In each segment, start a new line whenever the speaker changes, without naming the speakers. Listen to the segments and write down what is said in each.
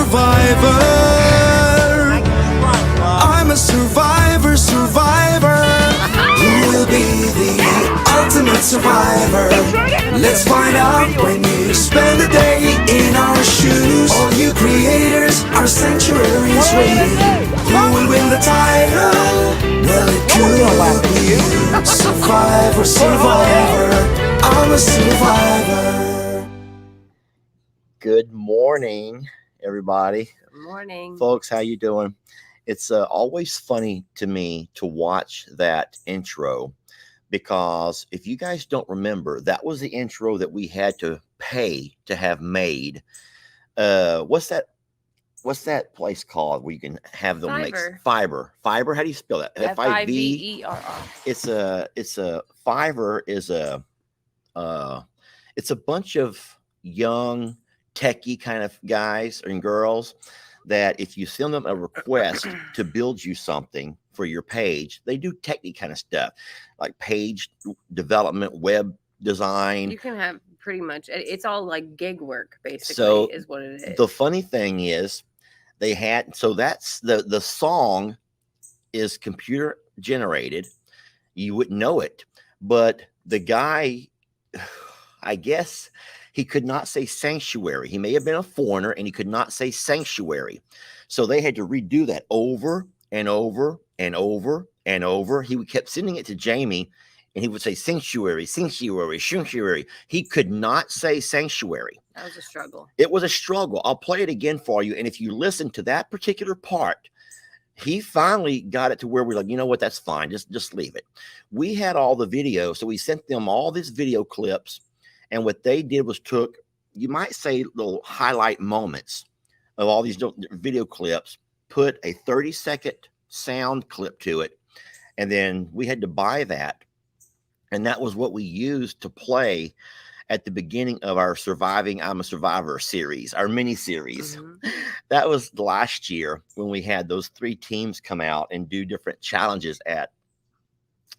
survivor. I'm a survivor, survivor. Who will be the ultimate survivor? Let's find out when you spend a day in our shoes. All you creators, our sanctuaries waiting. Who will win the title? Well, it could be you. Survivor, survivor. I'm a survivor.
Good morning, everybody.
Good morning.
Folks, how you doing? It's always funny to me to watch that intro, because if you guys don't remember, that was the intro that we had to pay to have made. What's that place called where you can have them make Fiverr? Fiverr, how do you spell that?
Fiverr.
It's a Fiverr is it's a bunch of young techie kind of guys and girls that if you send them a request to build you something for your page, they do techie kind of stuff like page development, web design.
You can have pretty much, it's all like gig work basically,
so
is what it is.
The funny thing is they had, so that's the song is computer generated. You wouldn't know it, but the guy, I guess he could not say sanctuary. He may have been a foreigner and he could not say sanctuary. So they had to redo that over and over and over and over. He kept sending it to Jamie and he would say sanctuary, sanctuary, sanctuary. He could not say sanctuary.
That was a struggle.
It was a struggle. I'll play it again for you. And if you listen to that particular part, he finally got it to where we're like, you know what, that's fine. Just leave it. We had all the video. So we sent them all these video clips. And what they did was took, you might say, little highlight moments of all these video clips, put a 30-second sound clip to it, and then we had to buy that. And that was what we used to play at the beginning of our Surviving I'm a Survivor series, our mini series. Mm-hmm. That was last year when we had those 3 teams come out and do different challenges at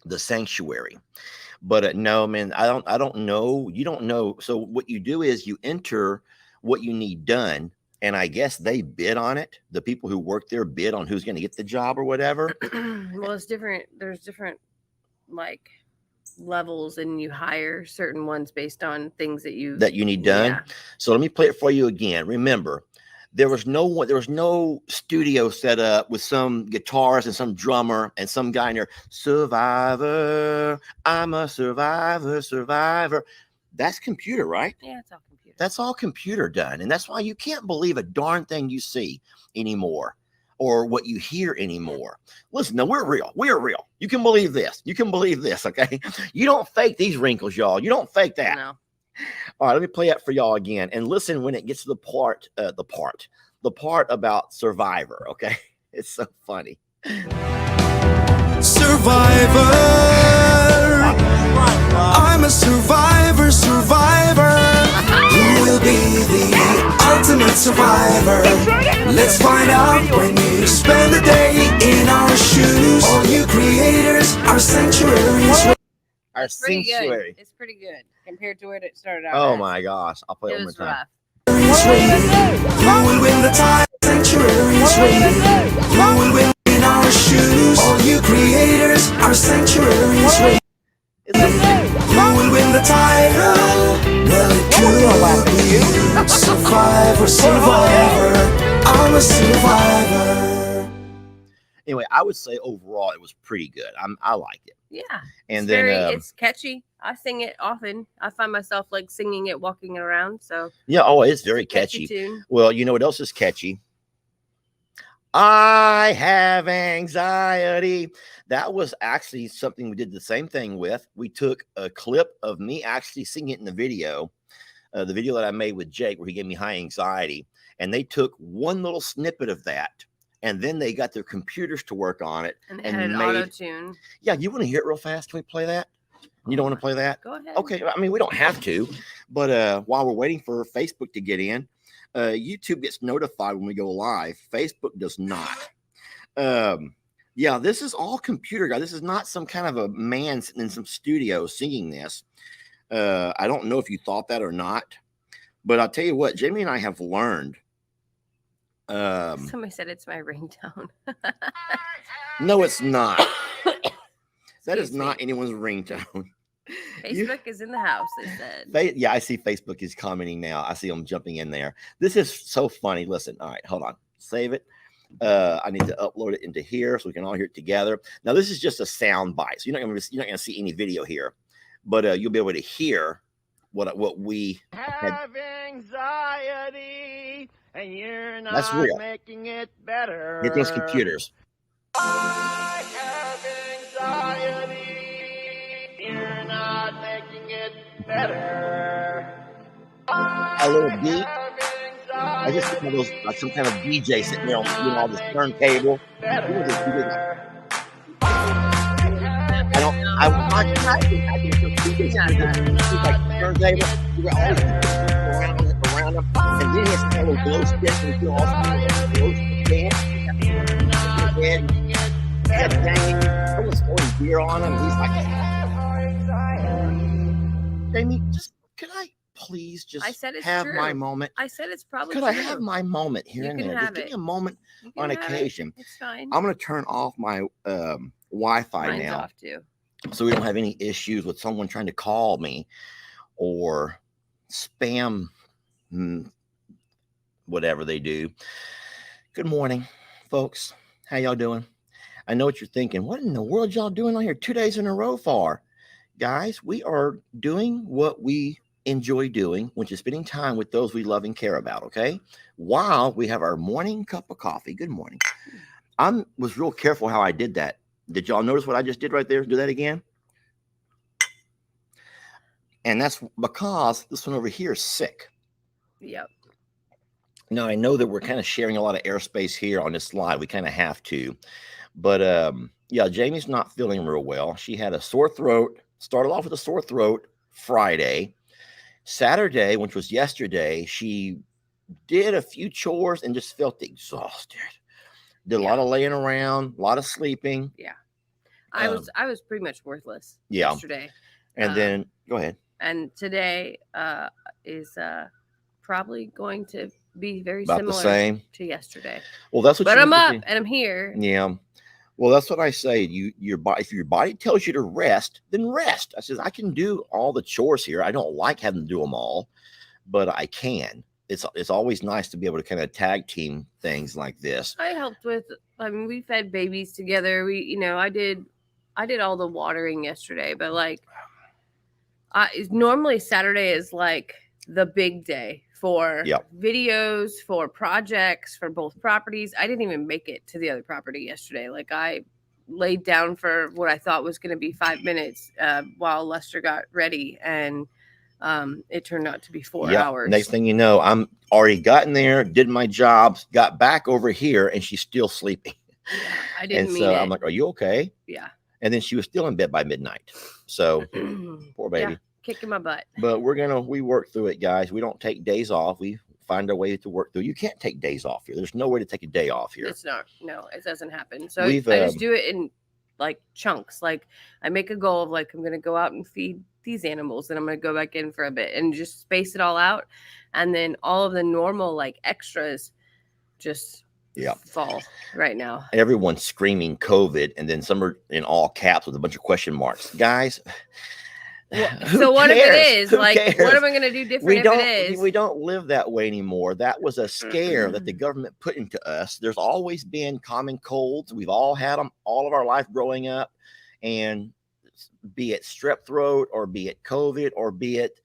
the sanctuary. But no, man, I don't know. You don't know. So what you do is you enter what you need done. And I guess they bid on it. The people who work there bid on who's going to get the job or whatever.
Well, it's different. There's different like levels, and you hire certain ones based on things that you
need done.
Yeah.
So let me play it for you again. Remember, there was no studio set up with some guitars and some drummer and some guy in there. Survivor, I'm a survivor, survivor. That's computer, right?
Yeah, it's all computer.
That's all computer done. And that's why you can't believe a darn thing you see anymore or what you hear anymore. Listen, no, we're real. We're real. You can believe this. You can believe this, okay? You don't fake these wrinkles, y'all. You don't fake that.
No.
All right, let me play that for y'all again. And listen when it gets to the part about Survivor, okay? It's so funny.
Survivor. I'm a survivor, survivor. Who will be the ultimate survivor? Let's find out when you spend a day in our shoes. All you creators, our sanctuaries.
Our sanctuary.
It's pretty good compared to where it started out.
Oh my gosh. I'll play it one more time.
Who will win the title? Sanctuaries waiting. Who will win in our shoes? All you creators, our sanctuaries waiting. Who will win the title? Well, it could be you. Survivor, survivor. I'm a survivor.
Anyway, I would say overall it was pretty good. I like it.
Yeah.
And
it's catchy. I sing it often. I find myself like singing it, walking around. So
yeah, it's very catchy.
Tune.
Well, you know what else is catchy? I have anxiety. That was actually something we did the same thing with. We took a clip of me actually singing it in the video that I made with Jake, where he gave me high anxiety, and they took one little snippet of that. And then they got their computers to work on it.
And made auto-tune.
Yeah, you want to hear it real fast? Can we play that? You don't want to play that?
Go ahead.
Okay, I mean, we don't have to. But while we're waiting for Facebook to get in, YouTube gets notified when we go live. Facebook does not. Yeah, this is all computer, guys. This is not some kind of a man sitting in some studio singing this. I don't know if you thought that or not. But I'll tell you what, Jamie and I have learned
Somebody said it's my ringtone.
No, it's not. That is
Excuse
not
me.
anyone's ringtone.
Facebook is in the house, they said.
Yeah, I see Facebook is commenting now. I see them jumping in there. This is so funny. Listen, all right, hold on. Save it. I need to upload it into here so we can all hear it together. Now, this is just a sound bite, so you're not gonna see any video here, but you'll be able to hear what we
have anxiety and you're
That's
not
real.
making it better.
Get those computers.
I have anxiety, you're not making it better.
A little beat.
have
I just think of those like some kind of DJ sitting there on all this turntable. I'm not typing. I can just do this. He's like turntable. You got all these around him, and then he has a little glow stick, and you also have a glow stick. And someone's pouring beer on him. He's like, Jamie, just could I please just have my moment?
I said it's probably
Could I have my moment here and there? Just give me a moment on occasion.
It's fine.
I'm going to turn off my Wi-Fi
Mine's
now,
off too.
so we don't have any issues with someone trying to call me or spam whatever they do. Good morning, folks. How y'all doing? I know what you're thinking. What in the world y'all doing on here 2 days in a row for? Guys, we are doing what we enjoy doing, which is spending time with those we love and care about, okay? While we have our morning cup of coffee. Good morning. I was real careful how I did that. Did y'all notice what I just did right there? Do that again. And that's because this one over here is sick.
Yep.
Now, I know that we're kind of sharing a lot of airspace here on this slide. We kind of have to. But, yeah, Jamie's not feeling real well. She had a sore throat. Started off with a sore throat Friday. Saturday, which was yesterday, she did a few chores and just felt exhausted. Did a lot of laying around, a lot of sleeping.
Yeah. I was pretty much worthless yesterday.
And then, go ahead.
And today is probably going to be very
About
similar
the same
to yesterday.
Well, that's what.
But I'm up and I'm here.
Yeah. Well, that's what I say. Your body, if your body tells you to rest, then rest. I says I can do all the chores here. I don't like having to do them all, but I can. It's always nice to be able to kind of tag team things like this.
I helped with. I mean, we fed babies together. I did all the watering yesterday, but like, normally Saturday is like the big day for videos, for projects, for both properties. I didn't even make it to the other property yesterday. Like I laid down for what I thought was going to be 5 minutes while Lester got ready, and it turned out to be 4 hours.
Next thing you know, I'm already gotten there, did my jobs, got back over here, and she's still sleeping.
Yeah, I didn't
and
mean
so
it.
I'm like, "Are you okay?"
Yeah.
And then she was still in bed by midnight. So poor baby.
Yeah, kicking my butt.
But we work through it, guys. We don't take days off. We find a way to work through. You can't take days off here. There's no way to take a day off here.
It's not. No, it doesn't happen. So I just do it in like chunks. Like I make a goal of like, I'm going to go out and feed these animals and I'm going to go back in for a bit and just space it all out. And then all of the normal like extras just fall right now.
Everyone's screaming COVID, and then some are in all caps with a bunch of question marks. Guys,
so what
cares?
If it is?
Who
like,
cares?
What am I going to do different if it is?
We don't live that way anymore. That was a scare that the government put into us. There's always been common colds. We've all had them all of our life growing up, and be it strep throat or be it COVID or be it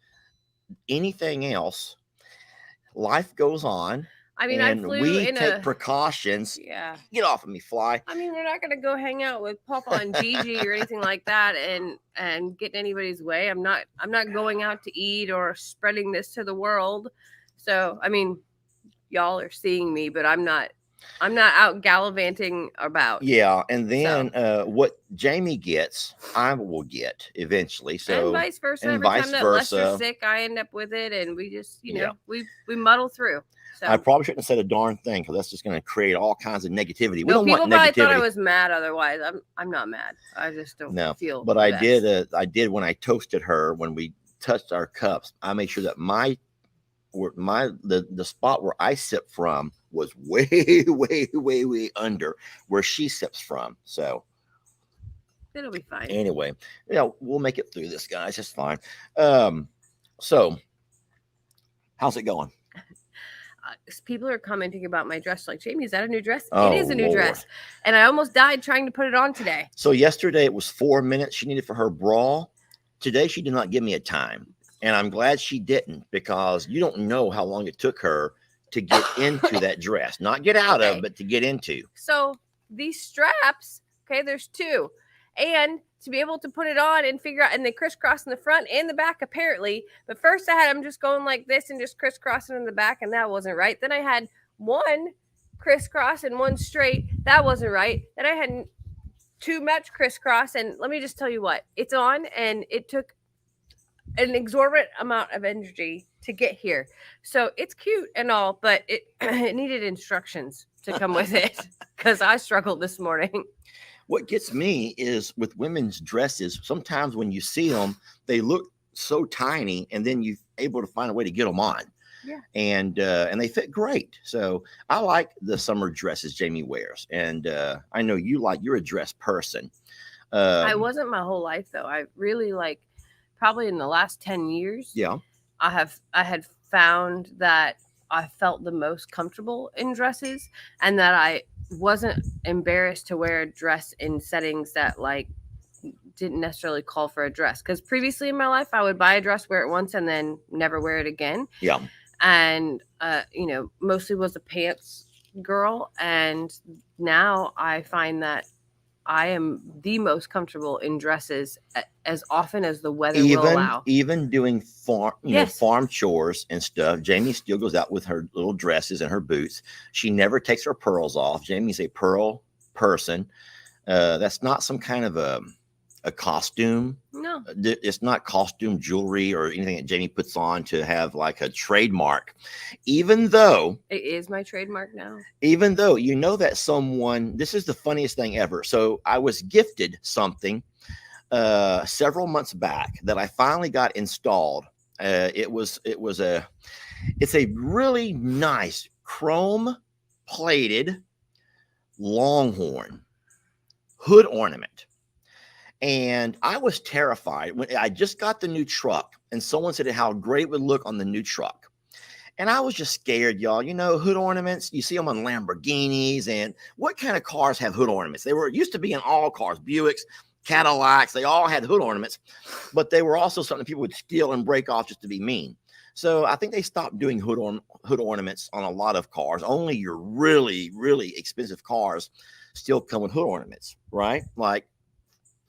anything else, life goes on.
I mean,
and
I flew
we
in
take precautions.
Yeah.
Get off of me, fly.
I mean, we're not going to go hang out with Papa and Gigi or anything like that and get in anybody's way. I'm not going out to eat or spreading this to the world. So, I mean, y'all are seeing me, but I'm not out gallivanting about.
Yeah, and then what Jamie gets, I will get eventually. So
and vice versa. Every time that Lester's sick, I end up with it, and we just, we muddle through. So.
I probably shouldn't have said a darn thing because that's just going to create all kinds of negativity. We don't
people
want negativity.
Probably thought I was mad. Otherwise, I'm not mad. I just don't feel.
But I did when I toasted her when we touched our cups. I made sure that my the spot where I sip from was way under where she sips from. So
It'll be fine.
anyway, we'll make it through this, guys. It's fine. So how's it going?
People are commenting about my dress. Like, Jamie, is that a new dress?
Oh,
it is a new
Lord.
dress. And I almost died trying to put it on today.
So yesterday it was 4 minutes she needed for her bra. Today she did not give me a time. And I'm glad she didn't, because you don't know how long it took her to get into that dress. Not get out of, but to get into.
So these straps, okay, there's two. And to be able to put it on and figure out, and they crisscross in the front and the back apparently. But first I had them just going like this and just crisscrossing in the back, and that wasn't right. Then I had one crisscross and one straight. That wasn't right. Then I had two match crisscross, and let me just tell you what, it's on, and it took an exorbitant amount of energy to get here. So it's cute and all, but it needed instructions to come with it, because I struggled this morning.
What gets me is with women's dresses, sometimes when you see them, they look so tiny, and then you're able to find a way to get them on.
Yeah.
And they fit great. So I like the summer dresses Jamie wears. And I know you're a dress person.
I wasn't my whole life, though. I really probably in the last 10 years.
Yeah.
I had found that I felt the most comfortable in dresses, and that I wasn't embarrassed to wear a dress in settings that didn't necessarily call for a dress. Because previously in my life, I would buy a dress, wear it once, and then never wear it again.
Yeah.
And mostly was a pants girl. And now I find that I am the most comfortable in dresses as often as the weather will allow.
Even doing farm chores and stuff, Jamie still goes out with her little dresses and her boots. She never takes her pearls off. Jamie's a pearl person. That's not some kind of a costume.
No.
It's not costume jewelry or anything that Jamie puts on to have like a trademark, even though
it is my trademark now.
Even though that someone, this is the funniest thing ever. So I was gifted something several months back that I finally got installed. It's a really nice chrome plated Longhorn hood ornament. And I was terrified when I just got the new truck, and someone said how great it would look on the new truck. And I was just scared, y'all. Hood ornaments, you see them on Lamborghinis. And what kind of cars have hood ornaments? They used to be in all cars, Buicks, Cadillacs. They all had hood ornaments, but they were also something people would steal and break off just to be mean. So I think they stopped doing hood ornaments on a lot of cars. Only your really, really expensive cars still come with hood ornaments, right? Like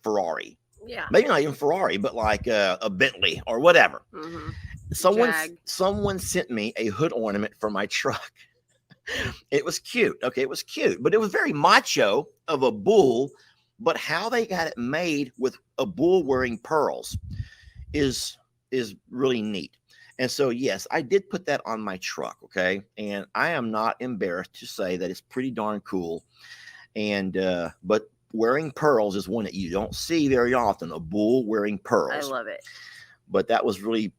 Ferrari.
Yeah.
Maybe not even Ferrari, but like a Bentley or whatever.
Mm-hmm.
Someone sent me a hood ornament for my truck. It was cute. Okay, it was cute, but it was very macho of a bull. But how they got it made with a bull wearing pearls is really neat. And so, yes, I did put that on my truck. Okay, and I am not embarrassed to say that it's pretty darn cool. And but wearing pearls is one that you don't see very often. A bull wearing pearls.
I love it.
But that was really,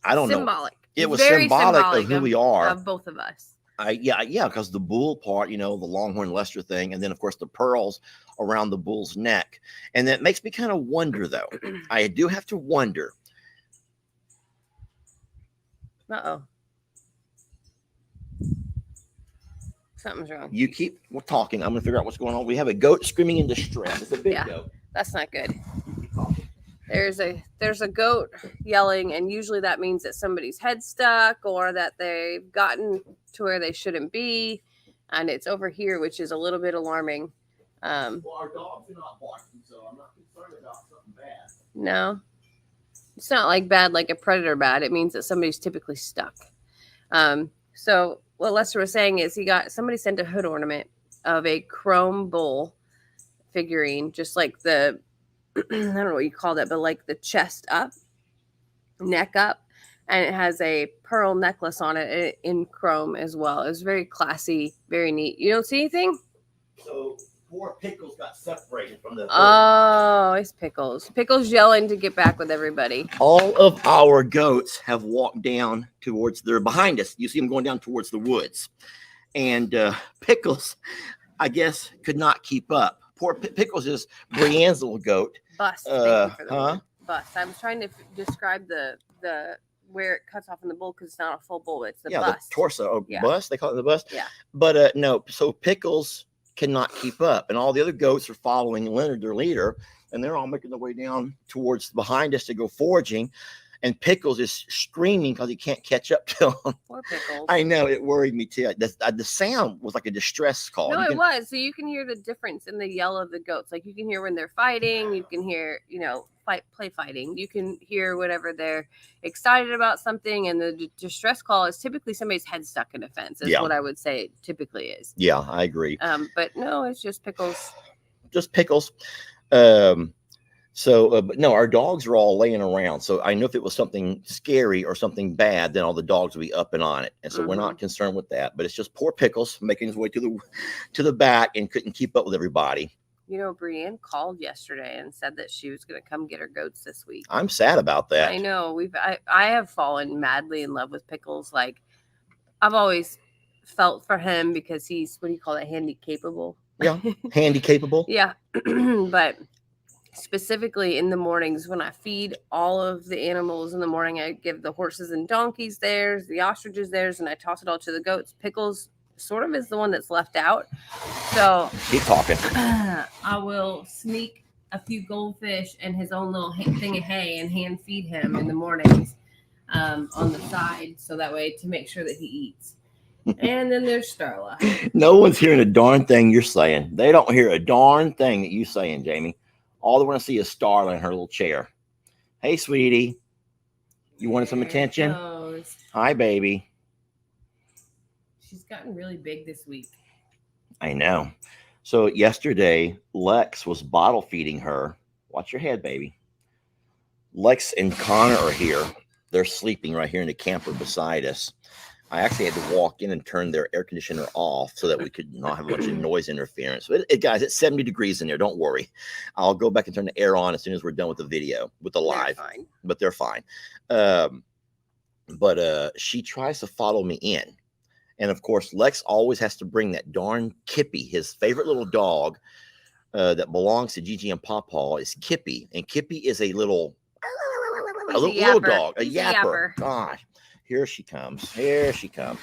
I don't know.
Symbolic.
It was symbolic of who we are.
Of both of us.
Yeah, because the bull part, the Longhorn Lester thing, and then of course the pearls around the bull's neck. And that makes me kind of wonder, though. I do have to wonder.
Uh-oh. Something's wrong.
You keep talking. I'm going to figure out what's going on. We have a goat screaming in distress. It's a big goat.
That's not good. There's a goat yelling, and usually that means that somebody's head stuck or that they've gotten to where they shouldn't be, and it's over here, which is a little bit alarming.
Well, our dogs are not barking, so I'm not concerned about something bad.
No, it's not like bad, like a predator bad. It means that somebody's typically stuck. So what Lester was saying is somebody sent a hood ornament of a chrome bull figurine, just like the I don't know what you call that, but like the chest up, neck up, and it has a pearl necklace on it in chrome as well. It was very classy, very neat. You don't see anything?
So poor Pickles got separated from the herd.
Oh, it's Pickles. Pickles yelling to get back with everybody.
All of our goats have walked down towards, they're behind us. You see them going down towards the woods. And Pickles, I guess, could not keep up. Poor Pickles is Brienne's little goat.
Bust. Thank you for the
Huh?
word. Bust. I was trying to describe the where it cuts off in the bull because it's not a full bull. It's the bust.
The torso
Yeah.
bust. They call it the bust.
Yeah.
But no, so Pickles cannot keep up, and all the other goats are following Leonard, their leader, and they're all making their way down towards behind us to go foraging. And Pickles is screaming because he can't catch up to him.
Poor Pickles.
I know, it worried me too. The sound was like a distress call.
No, it was. So you can hear the difference in the yell of the goats. Like you can hear when they're fighting. You can hear, play fighting. You can hear whenever they're excited about something. And the distress call is typically somebody's head stuck in a fence. Is what I would say it typically is.
Yeah, I agree.
But no, it's just Pickles.
Just Pickles. But no, our dogs are all laying around. So I know if it was something scary or something bad, then all the dogs will be up and on it. And so we're not concerned with that. But it's just poor Pickles making his way to the back and couldn't keep up with everybody.
Brienne called yesterday and said that she was going to come get her goats this week.
I'm sad about that.
I know. I have fallen madly in love with Pickles. Like I've always felt for him because he's, what do you call it? Handy capable.
Yeah. Handy capable.
Yeah. But specifically in the mornings when I feed all of the animals in the morning, I give the horses and donkeys theirs, the ostriches theirs, and I toss it all to the goats. Pickles sort of is the one that's left out. So
keep talking.
I will sneak a few goldfish and his own little thing of hay and hand feed him in the mornings on the side. So that way to make sure that he eats. And then there's Starla.
No one's hearing a darn thing you're saying. They don't hear a darn thing that you're saying, Jamie. All they want to see is Starla in her little chair. Hey, sweetie. You wanted some attention? Hi, baby.
She's gotten really big this week.
I know. So yesterday, Lex was bottle feeding her. Watch your head, baby. Lex and Connor are here. They're sleeping right here in the camper beside us. I actually had to walk in and turn their air conditioner off so that we could not have a bunch of noise interference. But guys, it's 70 degrees in there. Don't worry. I'll go back and turn the air on as soon as we're done with the video, with the live. But they're fine. But she tries to follow me in. And of course, Lex always has to bring that darn Kippy, his favorite little dog that belongs to Gigi and Pawpaw is Kippy. And Kippy is a little dog, a yapper. Gosh. Here she comes. Here she comes.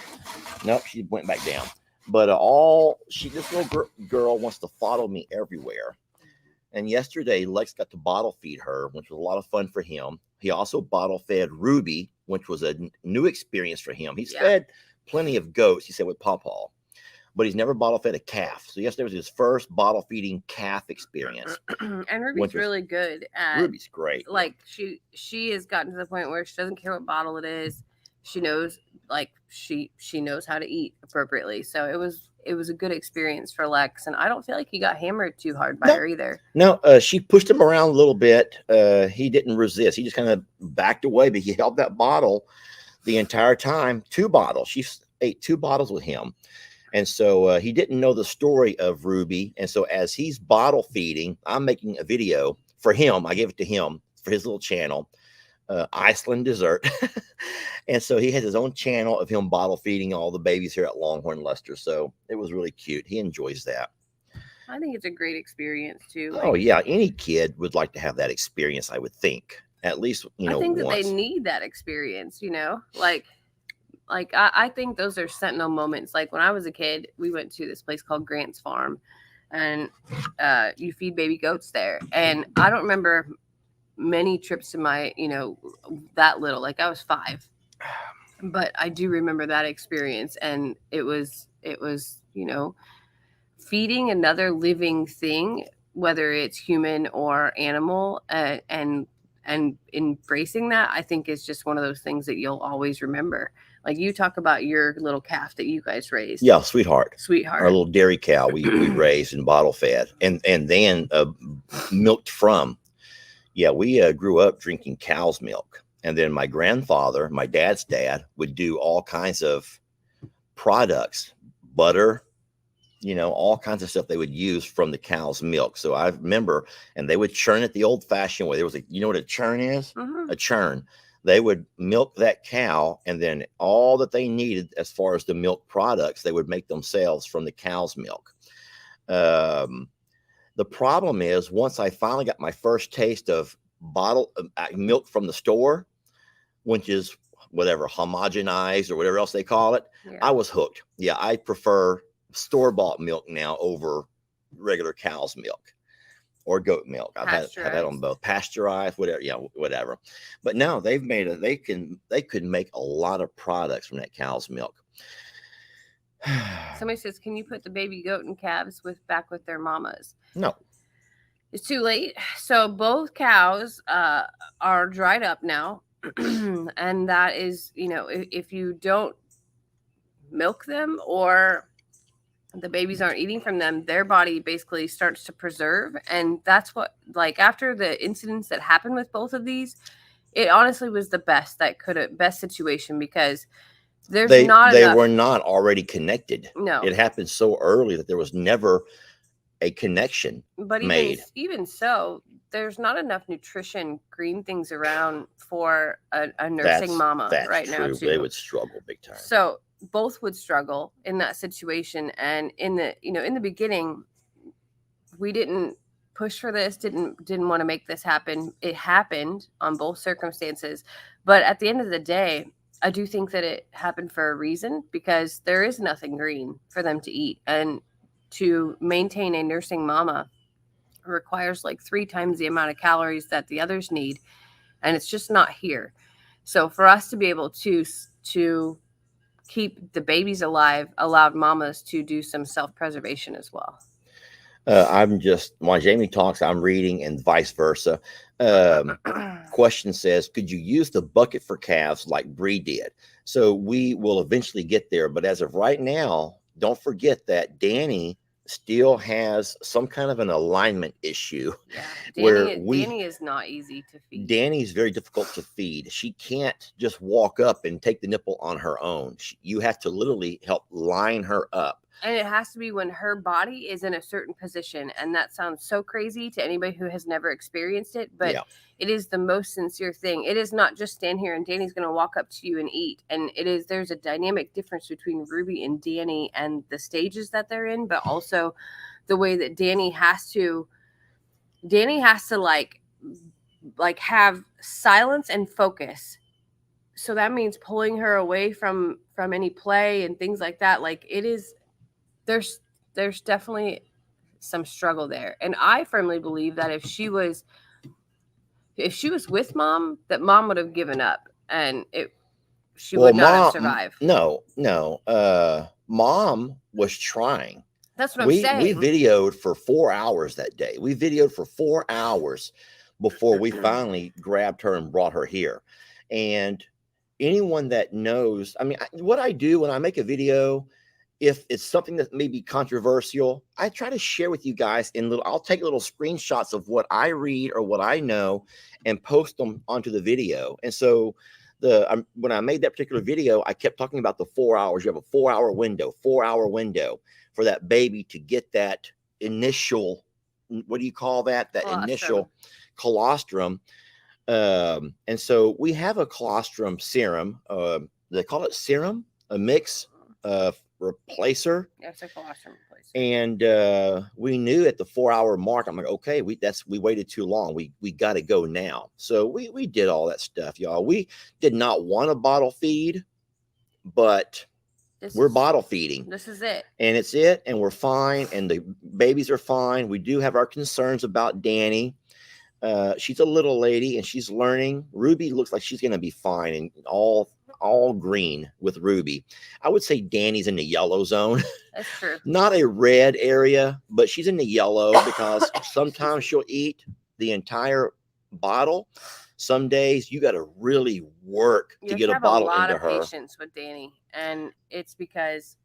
Nope, she went back down. But this little girl wants to follow me everywhere. And yesterday, Lex got to bottle feed her, which was a lot of fun for him. He also bottle fed Ruby, which was a new experience for him. He's fed plenty of goats, he said, with Pawpaw, but he's never bottle fed a calf. So yesterday was his first bottle feeding calf experience.
And Ruby's really good at.
Ruby's great.
Like she has gotten to the point where she doesn't care what bottle it is. She knows, like she knows how to eat appropriately. So it was a good experience for Lex, and I don't feel like he got hammered too hard by her either. No,
she pushed him around a little bit. He didn't resist. He just kind of backed away, but he held that bottle the entire time. 2 bottles. She ate 2 bottles with him, and so he didn't know the story of Ruby. And so as he's bottle feeding, I'm making a video for him. I gave it to him for his little channel. Iceland dessert. And so he has his own channel of him bottle feeding all the babies here at Longhorn Lester. So it was really cute. He enjoys that.
I think it's a great experience too.
Oh yeah, any kid would like to have that experience, I would think. At least,
I think that they need that experience, like I think those are sentinel moments. Like when I was a kid, we went to this place called Grant's Farm, and you feed baby goats there. And I don't remember many trips to my, that little, like I was 5, but I do remember that experience. And it was, feeding another living thing, whether it's human or animal, and embracing that, I think is just one of those things that you'll always remember. Like you talk about your little calf that you guys raised.
Yeah, Sweetheart.
Our
little dairy cow we raised and bottle fed and then milked from. Yeah, we grew up drinking cow's milk. And then my grandfather, my dad's dad, would do all kinds of products, butter, you know, all kinds of stuff they would use from the cow's milk. So I remember, and they would churn it the old fashioned way. There was a, you know what a churn is?
Mm-hmm.
A churn. They would milk that cow, and then all that they needed as far as the milk products, they would make themselves from the cow's milk. The problem is, once I finally got my first taste of bottle milk from the store, which is whatever, homogenized or whatever else they call it,
Yeah.
I was hooked. Yeah, I prefer store-bought milk now over regular cow's milk or goat milk. I've had that on both, pasteurized, whatever, yeah, whatever. But now they've made it. They could make a lot of products from that cow's milk.
Somebody says, can you put the baby goat and calves back with their mamas?
No.
It's too late. So both cows are dried up now. And that is, you know, if you don't milk them or the babies aren't eating from them, their body basically starts to preserve. And that's what, like, after the incidents that happened with both of these, it honestly was the best situation, because they
were not already connected.
No,
it happened so early that there was never a connection made.
Even so, there's not enough nutrition, green things around for a nursing mama right now too.
They would struggle big time.
So both would struggle in that situation. And in the beginning, we didn't push for this, didn't want to make this happen. It happened on both circumstances. But at the end of the day, I do think that it happened for a reason, because there is nothing green for them to eat. And to maintain a nursing mama requires like 3 times the amount of calories that the others need. And it's just not here. So for us to be able to keep the babies alive allowed mamas to do some self-preservation as well.
While Jamie talks, I'm reading, and vice versa. Question says, could you use the bucket for calves like Bree did? So we will eventually get there. But as of right now, don't forget that Danny still has some kind of an alignment issue.
Yeah, Danny is not easy to feed.
Danny's very difficult to feed. She can't just walk up and take the nipple on her own. You have to literally help line her up.
And it has to be when her body is in a certain position. And that sounds so crazy to anybody who has never experienced it, but it is the most sincere thing. It is not just stand here and Danny's going to walk up to you and eat. And there's a dynamic difference between Ruby and Danny and the stages that they're in, but also the way that Danny has to like have silence and focus. So that means pulling her away from any play and things like that. Like, it is, there's definitely some struggle there. And I firmly believe that if she was with mom, that mom would have given up and she would not have survived.
No. Mom was trying.
That's what I'm saying.
We videoed for 4 hours that day. We videoed for 4 hours before we finally grabbed her and brought her here. And anyone that knows, I mean, what I do when I make a video, if it's something that may be controversial, I try to share with you guys I'll take little screenshots of what I read or what I know and post them onto the video. And so when I made that particular video, I kept talking about the 4 hours. You have a 4 hour window for that baby to get that initial, what do you call that? That
colostrum.
Initial colostrum. And so we have a colostrum serum. They call it serum, a mix replacer.
Yeah, it's a colostrum replacer.
And we knew at the 4 hour mark, I'm like, okay, we waited too long. We got to go now. So we did all that stuff, y'all. We did not want to bottle feed, but we're bottle feeding.
This is it.
And it's it. And we're fine. And the babies are fine. We do have our concerns about Danny. She's a little lady and she's learning. Ruby looks like she's going to be fine and all green with Ruby. I would say Danny's in the yellow zone.
That's true.
Not a red area, but she's in the yellow because sometimes she'll eat the entire bottle. Some days you got to really work to get a bottle into her. You have a lot of
patience with Danny, and it's because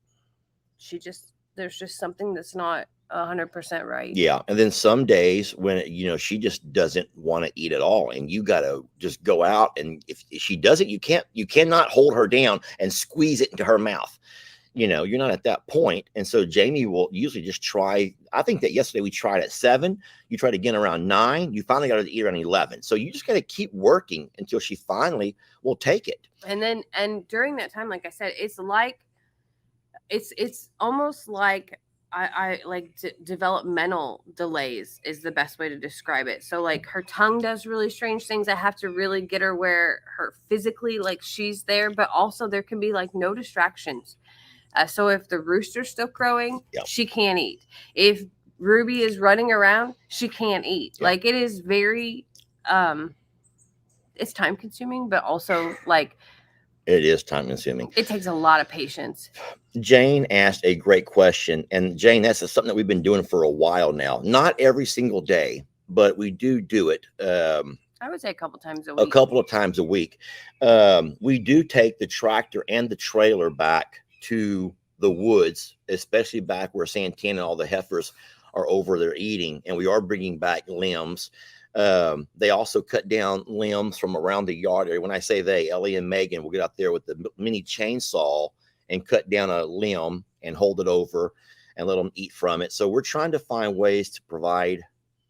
there's just something that's not 100% right.
Yeah. And then some days when, she just doesn't want to eat at all. And you got to just go out. And if she doesn't, you cannot hold her down and squeeze it into her mouth. you're not at that point. And so Jamie will usually just try. I think that yesterday we tried at 7. You tried again around 9. You finally got her to eat around 11. So you just got to keep working until she finally will take it.
And during that time, like I said, it's almost like I like developmental delays is the best way to describe it. So like her tongue does really strange things. I have to really get her where her physically like she's there, but also there can be like no distractions. So if the rooster's still crowing, she can't eat. If Ruby is running around, she can't eat. Like it is very, it's time consuming, but also like
it is time consuming.
It takes a lot of patience.
Jane asked a great question, and Jane, that's something that we've been doing for a while now. Not every single day, but we do it.
I would say a couple times a week.
A couple of times a week. We do take the tractor and the trailer back to the woods, especially back where Santana and all the heifers are over there eating, and we are bringing back limbs. They also cut down limbs from around the yard area. When I say they, Ellie and Megan will get out there with the mini chainsaw and cut down a limb and hold it over and let them eat from it. So we're trying to find ways to provide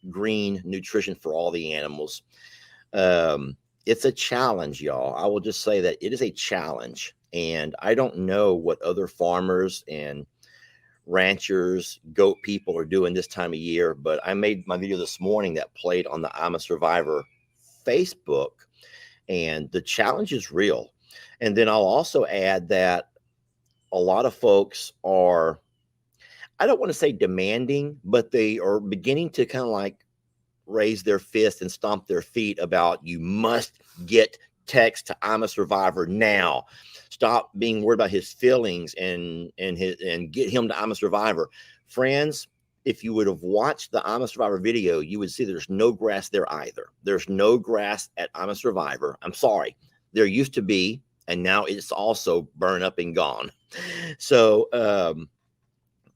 green nutrition for all the animals. It's a challenge, y'all. I will just say that it is a challenge. And I don't know what other farmers and ranchers, goat people are doing this time of year, but I made my video this morning that played on the I'm a Survivor Facebook, and the challenge is real. And then I'll also add that a lot of folks are, I don't want to say demanding, but they are beginning to kind of like raise their fist and stomp their feet about, you must get text to I'm a Survivor now. Stop being worried about his feelings and get him to I'm a Survivor. Friends, if you would have watched the I'm a Survivor video, you would see there's no grass there either. There's no grass at I'm a Survivor. I'm sorry. There used to be, and now it's also burned up and gone. So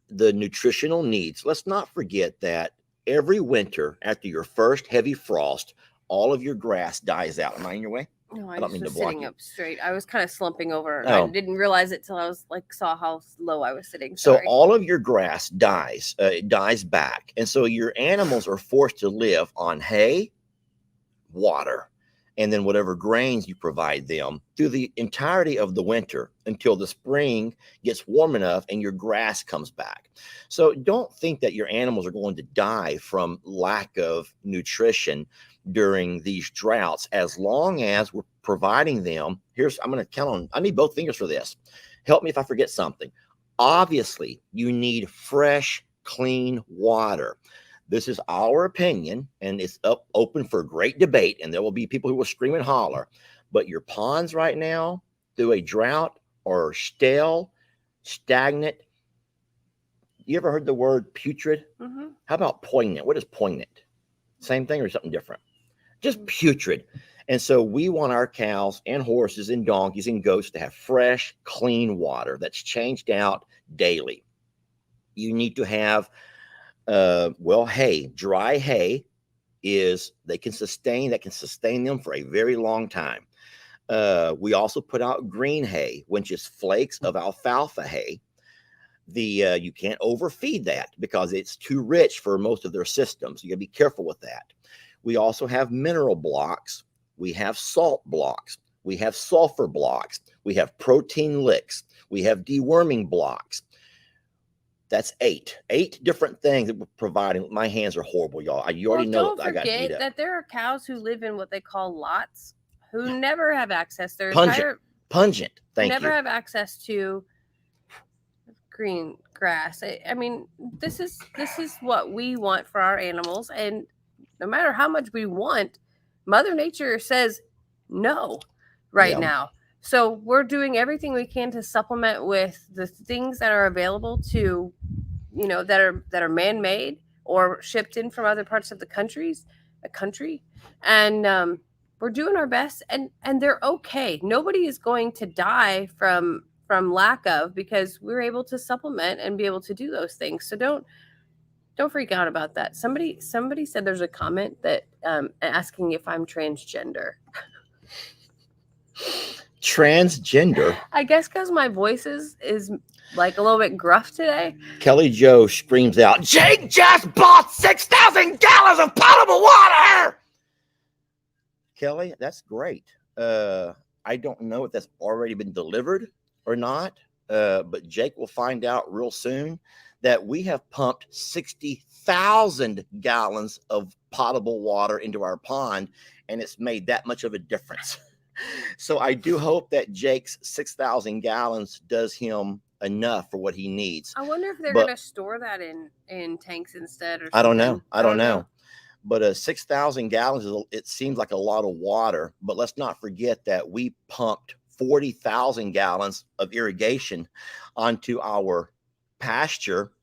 the nutritional needs, let's not forget that every winter after your first heavy frost, all of your grass dies out. Am I in your way?
No,
I don't mean to block
sitting
you.
up straight. I was kind of slumping over.
Oh.
I didn't realize it till I was like saw how low I was sitting.
So
Sorry.
all of your grass dies, it dies back, and so your animals are forced to live on hay, water, and then whatever grains you provide them through the entirety of the winter until the spring gets warm enough and your grass comes back. So don't think that your animals are going to die from lack of nutrition during these droughts, as long as we're providing them. I'm going to count on, I need both fingers for this. Help me if I forget something. Obviously, you need fresh, clean water. This is our opinion, and it's open for great debate, and there will be people who will scream and holler. But your ponds right now, through a drought, are stale, stagnant. You ever heard the word putrid?
Mm-hmm.
How about poignant? What is poignant? Same thing or something different? Just putrid. And so we want our cows and horses and donkeys and goats to have fresh, clean water that's changed out daily. You need to have hay. Dry hay that can sustain them for a very long time. We also put out green hay, which is flakes of alfalfa hay. You can't overfeed that because it's too rich for most of their systems. You gotta be careful with that. We also have mineral blocks. We have salt blocks. We have sulfur blocks. We have protein licks. We have deworming blocks. That's 8 different things that we're providing. My hands are horrible, y'all. You already know
that I got to eat up. That there are cows who live in what they call lots who never have access. They're
pungent. Thank you.
Never have access to green grass. I mean, this is what we want for our animals, and no matter how much we want, Mother Nature says no right now. So we're doing everything we can to supplement with the things that are available to, that are man-made or shipped in from other parts of the country. And we're doing our best, and they're okay. Nobody is going to die from lack of, because we're able to supplement and be able to do those things. So don't freak out about that. Somebody said there's a comment that asking if I'm transgender.
Transgender.
I guess because my voice is like a little bit gruff today.
Kelly Jo screams out, Jake just bought 6,000 gallons of potable water. Kelly, that's great. I don't know if that's already been delivered or not, but Jake will find out real soon that we have pumped 60,000 gallons of potable water into our pond, and it's made that much of a difference. So I do hope that Jake's 6,000 gallons does him enough for what he needs.
I wonder if they're going to store that in tanks instead or something.
I don't know. I don't know. But 6,000 gallons, it seems like a lot of water. But let's not forget that we pumped 40,000 gallons of irrigation onto our pasture.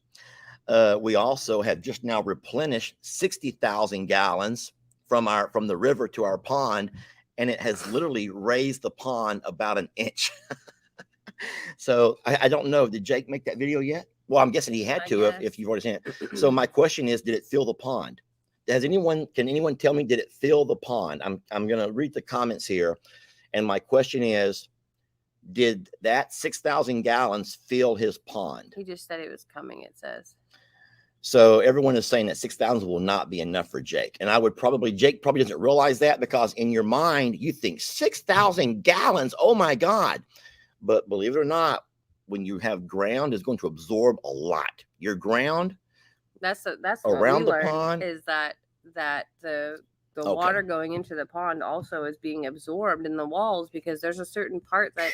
We also have just now replenished 60,000 gallons from the river to our pond, and it has literally raised the pond about an inch. So I don't know. Did Jake make that video yet? Well, I'm guessing he had to if you've already seen it. So my question is, did it fill the pond? Can anyone tell me, did it fill the pond? I'm going to read the comments here. And my question is, did that 6,000 gallons fill his pond?
He just said it was coming, it says.
So everyone is saying that 6,000 will not be enough for Jake. And Jake probably doesn't realize that, because in your mind, you think 6,000 gallons. Oh my God. But believe it or not, when you have ground, it's going to absorb a lot. Your ground,
that's
around the pond,
is that the water going into the pond also is being absorbed in the walls, because there's a certain part that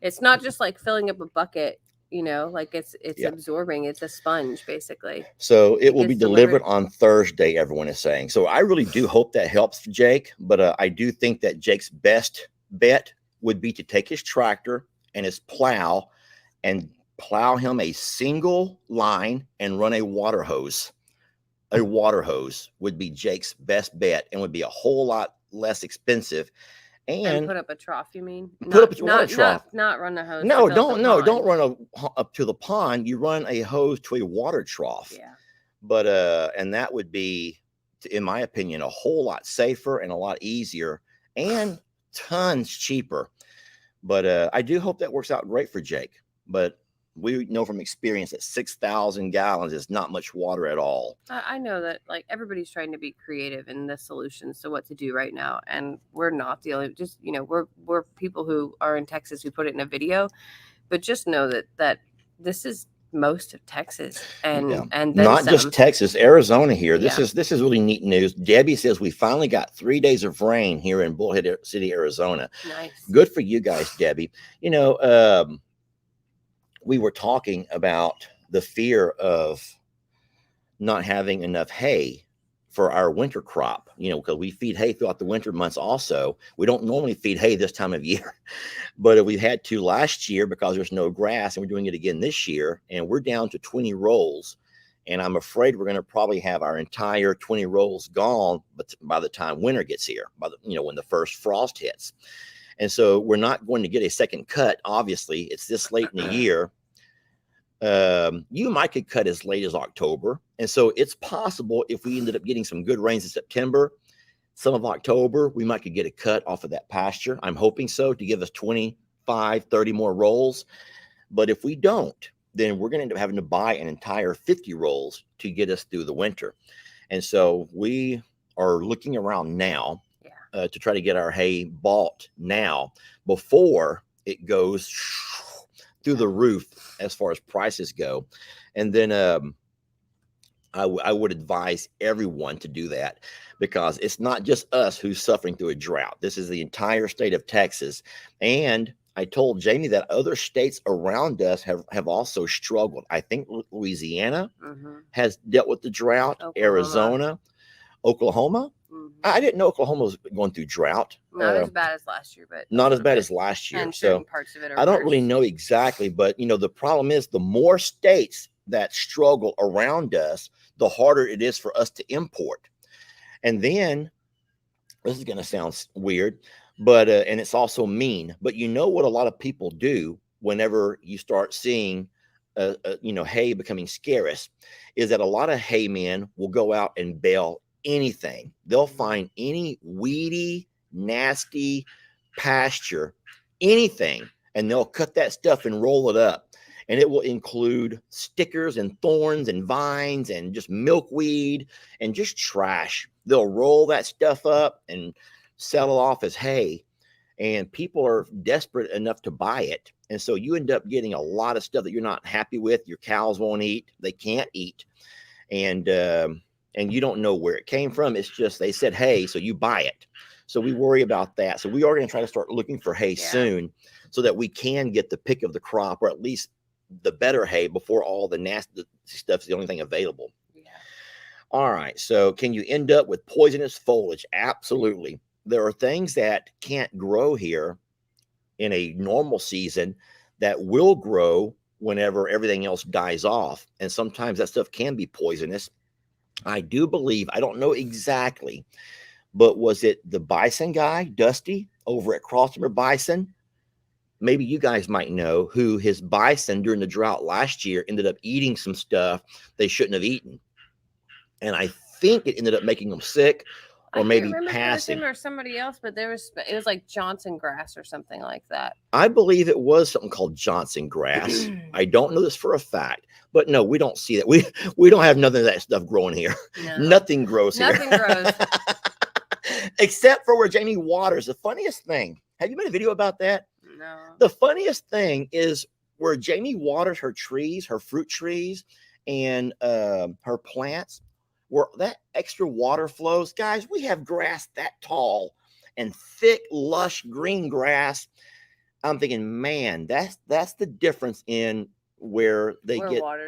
it's not just like filling up a bucket, like it's absorbing. It's a sponge basically.
So it will be delivered on Thursday, everyone is saying. So I really do hope that helps Jake, but I do think that Jake's best bet would be to take his tractor and his plow and plow him a single line and run a water hose. A water hose would be Jake's best bet and would be a whole lot less expensive. And
put up a trough, you mean?
Put up a water trough.
Not run a hose.
No, don't run up to the pond. You run a hose to a water trough.
Yeah.
But and that would be, in my opinion, a whole lot safer and a lot easier and tons cheaper. But I do hope that works out great for Jake. But we know from experience that 6,000 gallons is not much water at all.
I know that like everybody's trying to be creative in the solutions to what to do right now. And we're not the only, just, we're people who are in Texas who put it in a video, but just know that this is most of Texas and
not just Texas, Arizona here. This is really neat news. Debbie says we finally got 3 days of rain here in Bullhead City, Arizona.
Nice.
Good for you guys, Debbie. We were talking about the fear of not having enough hay for our winter crop, because we feed hay throughout the winter months also. We don't normally feed hay this time of year, but we had to last year because there's no grass, and we're doing it again this year, and we're down to 20 rolls. And I'm afraid we're going to probably have our entire 20 rolls gone by the time winter gets here, when the first frost hits. And so we're not going to get a second cut. Obviously, it's this late in the year. You might could cut as late as October. And so it's possible if we ended up getting some good rains in September, some of October, we might could get a cut off of that pasture. I'm hoping so, to give us 25, 30 more rolls. But if we don't, then we're going to end up having to buy an entire 50 rolls to get us through the winter. And so we are looking around now to try to get our hay bought now before it goes through the roof as far as prices go. And then I would advise everyone to do that, because it's not just us who's suffering through a drought. This is the entire state of Texas. And I told Jamie that other states around us have also struggled. I think Louisiana has dealt with the drought, Arizona, Oklahoma. I didn't know Oklahoma was going through drought.
Not as bad as last year, but
not as bad as last year.
And certain parts of it are
I don't really know exactly, but the problem is the more states that struggle around us, the harder it is for us to import. And then this is going to sound weird, but and it's also mean, but what a lot of people do whenever you start seeing hay becoming scarce is that a lot of hay men will go out and bale anything. They'll find any weedy, nasty pasture anything, and they'll cut that stuff and roll it up. And it will include stickers and thorns and vines and just milkweed and just trash. They'll roll that stuff up and sell it off as hay. And people are desperate enough to buy it. And so you end up getting a lot of stuff that you're not happy with. Your cows won't eat. They can't eat. And you don't know where it came from. It's just they said hay, so you buy it. So we worry about that. So we are going to try to start looking for hay soon so that we can get the pick of the crop, or at least the better hay, before all the nasty stuff is the only thing available. Yeah. All right. So can you end up with poisonous foliage? Absolutely. There are things that can't grow here in a normal season that will grow whenever everything else dies off. And sometimes that stuff can be poisonous. I do believe, I don't know exactly, but was it the bison guy, Dusty, over at Crossriver Bison? Maybe you guys might know, who his bison during the drought last year ended up eating some stuff they shouldn't have eaten. And I think it ended up making them sick, or maybe passing.
Or somebody else, but it was like Johnson grass or something like that.
I believe it was something called Johnson grass. I don't know this for a fact, but no, we don't see that. We don't have none of that stuff growing here. No. Nothing grows here.
Nothing grows.
Except for where Jamie waters. The funniest thing. Have you made a video about that?
No.
The funniest thing is where Jamie waters her trees, her fruit trees, and her plants, where that extra water flows. Guys, we have grass that tall and thick, lush green grass. I'm thinking, man, that's the difference in where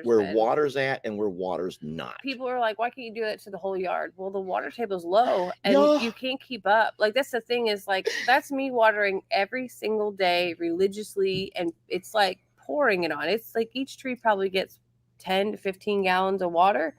water's at and where water's not.
People are like, why can't you do that to the whole yard? Well, the water table's low and you can't keep up. Like, that's the thing, is like, that's me watering every single day religiously, and it's like pouring it on. It's like each tree probably gets 10 to 15 gallons of water.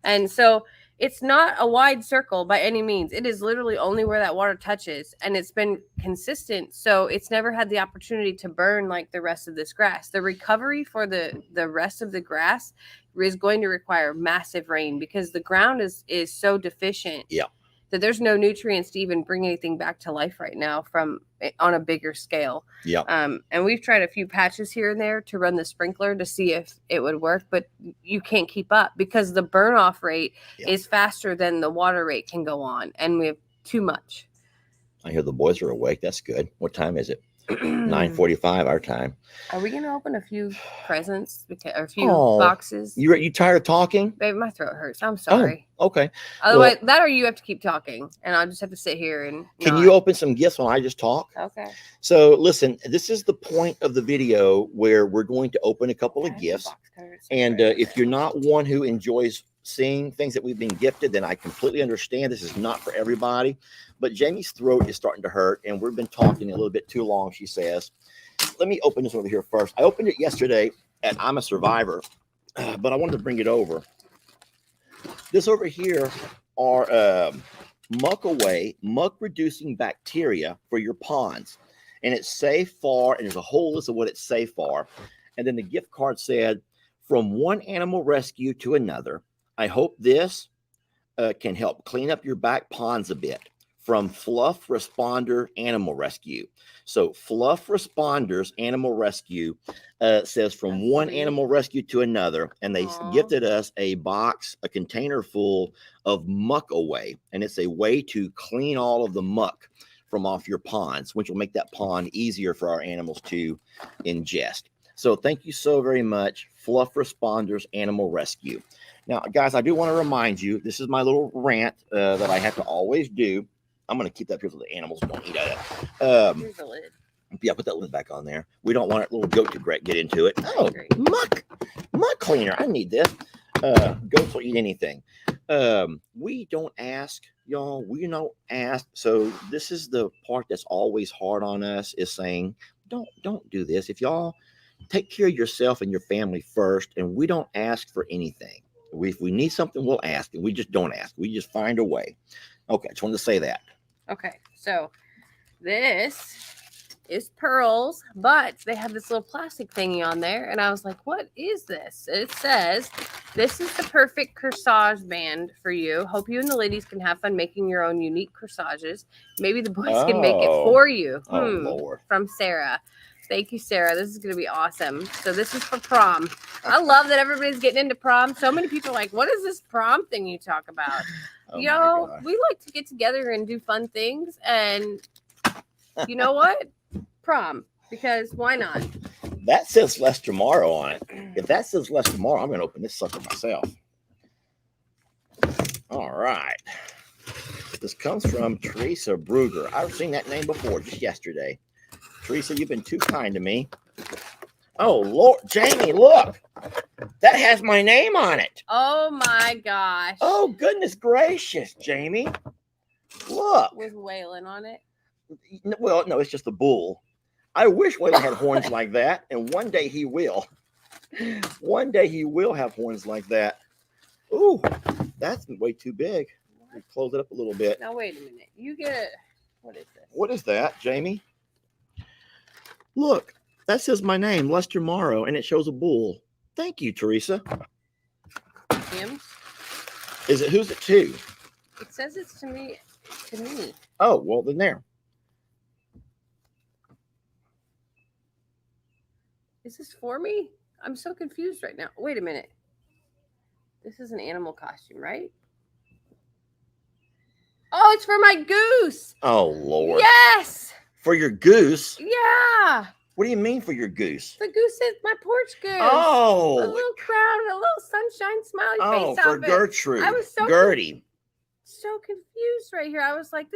And so it's not a wide circle by any means. It is literally only where that water touches, and it's been consistent. So it's never had the opportunity to burn like the rest of this grass. The recovery for the rest of the grass is going to require massive rain, because the ground is so deficient.
Yeah.
That there's no nutrients to even bring anything back to life right now on a bigger scale.
Yeah.
And we've tried a few patches here and there to run the sprinkler to see if it would work, but you can't keep up because the burn off rate is faster than the water rate can go on, and we have too much.
I hear the boys are awake. That's good. What time is it? 9:45 our time.
Are we gonna open a few presents or a few boxes?
You tired of talking?
Baby, my throat hurts. I'm sorry.
Oh, okay.
Otherwise, that or you have to keep talking, and I'll just have to sit here and.
Can you open some gifts while I just talk?
Okay.
So listen, this is the point of the video where we're going to open a couple of gifts, and if you're not one who enjoys seeing things that we've been gifted, then I completely understand. This is not for everybody. But Jamie's throat is starting to hurt, and we've been talking a little bit too long, she says. Let me open this over here first. I opened it yesterday at I'm a Survivor, but I wanted to bring it over. This over here are muck-reducing bacteria for your ponds. And it's safe for, and there's a whole list of what it's safe for. And then the gift card said, from one animal rescue to another, I hope this can help clean up your back ponds a bit. From Fluff Responder Animal Rescue. So Fluff Responders Animal Rescue says from one animal rescue to another. And they gifted us a container full of muck away. And it's a way to clean all of the muck from off your ponds, which will make that pond easier for our animals to ingest. So thank you so very much, Fluff Responders Animal Rescue. Now, guys, I do want to remind you, this is my little rant that I have to always do. I'm going to keep that here so the animals don't eat at it.
Here's the lid.
Yeah, put that lid back on there. We don't want a little goat to get into it. Oh, muck cleaner. I need this. Goats will eat anything. We don't ask, y'all. We don't ask. So this is the part that's always hard on us, is saying, don't do this. If y'all take care of yourself and your family first, and we don't ask for anything. If we need something, we'll ask, and we just don't ask. We just find a way. Okay, I just wanted to say that.
Okay, so this is pearls, but they have this little plastic thingy on there, and I was like, what is this? It says This is the perfect corsage band for you. Hope you and the ladies can have fun making your own unique corsages. Maybe the boys can make it for you.
Oh, Lord.
From Sarah. Thank you, Sarah. This is going to be awesome. So this is for prom. I love that everybody's getting into prom. So many people are like, what is this prom thing you talk about?
Oh,
you know, we like to get together and do fun things. And you know what? Prom. Because why not?
That says Lester Morrow on it. If that says Lester Morrow, I'm going to open this sucker myself. All right. This comes from Teresa Bruger. I've seen that name before just yesterday. Teresa, you've been too kind to me. Oh, Lord. Jamie, look. That has my name on it.
Oh, my gosh.
Oh, goodness gracious, Jamie. Look.
With Waylon on it?
Well, no, it's just the bull. I wish Waylon had horns like that, and one day he will. One day he will have horns like that. Ooh, that's way too big. Close it up a little bit.
Now, wait a minute. You get... What is this?
What is that, Jamie? Look, that says my name, Lester Morrow, and it shows a bull. Thank you, Teresa.
Him?
Is it, who's it to?
It says it's to me. To me.
Oh, well, then there.
Is this for me? I'm so confused right now. Wait a minute. This is an animal costume, right? Oh, it's for my goose.
Oh, Lord.
Yes.
For your goose?
Yeah.
What do you mean for your goose?
The goose is my porch goose.
Oh.
A little crown, a little sunshine smiley
Oh,
face
for
off it.
Gertrude.
I was so
Gertie.
So confused right here. I was like,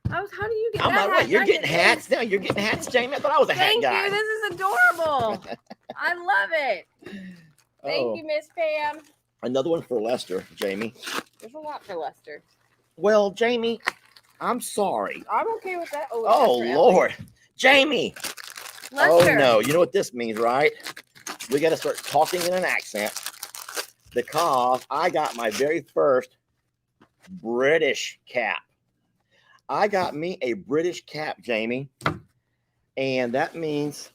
how do you get
I'm
that
like,
hat?
wait, you're
I
getting
get
hats?
this.
No, you're getting hats, Jamie? I thought I was a hat
Thank
guy.
you. This is adorable. I love it. Thank
Oh.
you, Miss Pam.
Another one for Lester, Jamie.
There's a lot for Lester.
Well, Jamie, I'm sorry.
I'm okay with that.
Oh, Lord. Jamie.
Lester.
Oh, no. You know what this means, right? We got to start talking in an accent because I got my very first British cap. I got me a British cap, Jamie. And that means...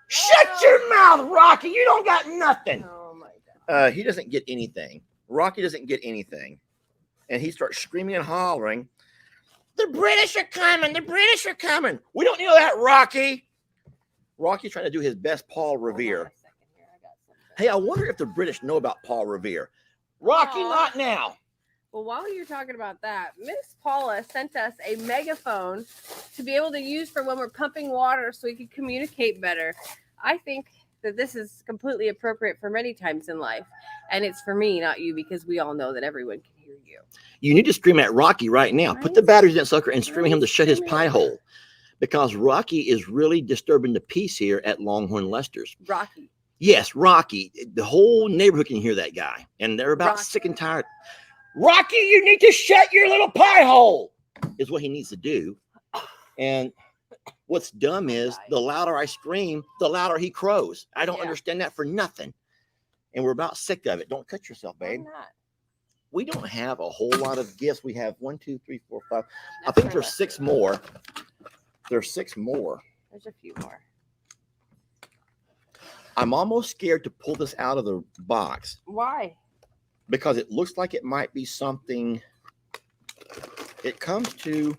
Shut your mouth, Rocky. You don't got nothing.
Oh, my God.
He doesn't get anything. Rocky doesn't get anything. And he starts screaming and hollering, the British are coming. The British are coming. We don't know that, Rocky. Rocky's trying to do his best Paul Revere. Hey, I wonder if the British know about Paul Revere. Rocky, not now.
Well, while you're talking about that, Miss Paula sent us a megaphone to be able to use for when we're pumping water so we can communicate better. I think that this is completely appropriate for many times in life. And it's for me, not you, because we all know that everyone can hear you.
You need to scream at Rocky right now. Put the batteries in that sucker and scream at him to shut his pie hole. Because Rocky is really disturbing the peace here at Longhorn Lester's.
Rocky.
Yes, Rocky. The whole neighborhood can hear that guy. And they're about sick and tired. Rocky, you need to shut your little pie hole, is what he needs to do. And what's dumb is the louder I scream, the louder he crows. I don't understand that for nothing. And we're about sick of it. Don't cut yourself, babe.
I'm not.
We don't have a whole lot of gifts. We have 1, 2, 3, 4, 5. I think there's 6 more. There's 6 more.
There's a few more.
I'm almost scared to pull this out of the box.
Why?
Because it looks like it might be something. It comes to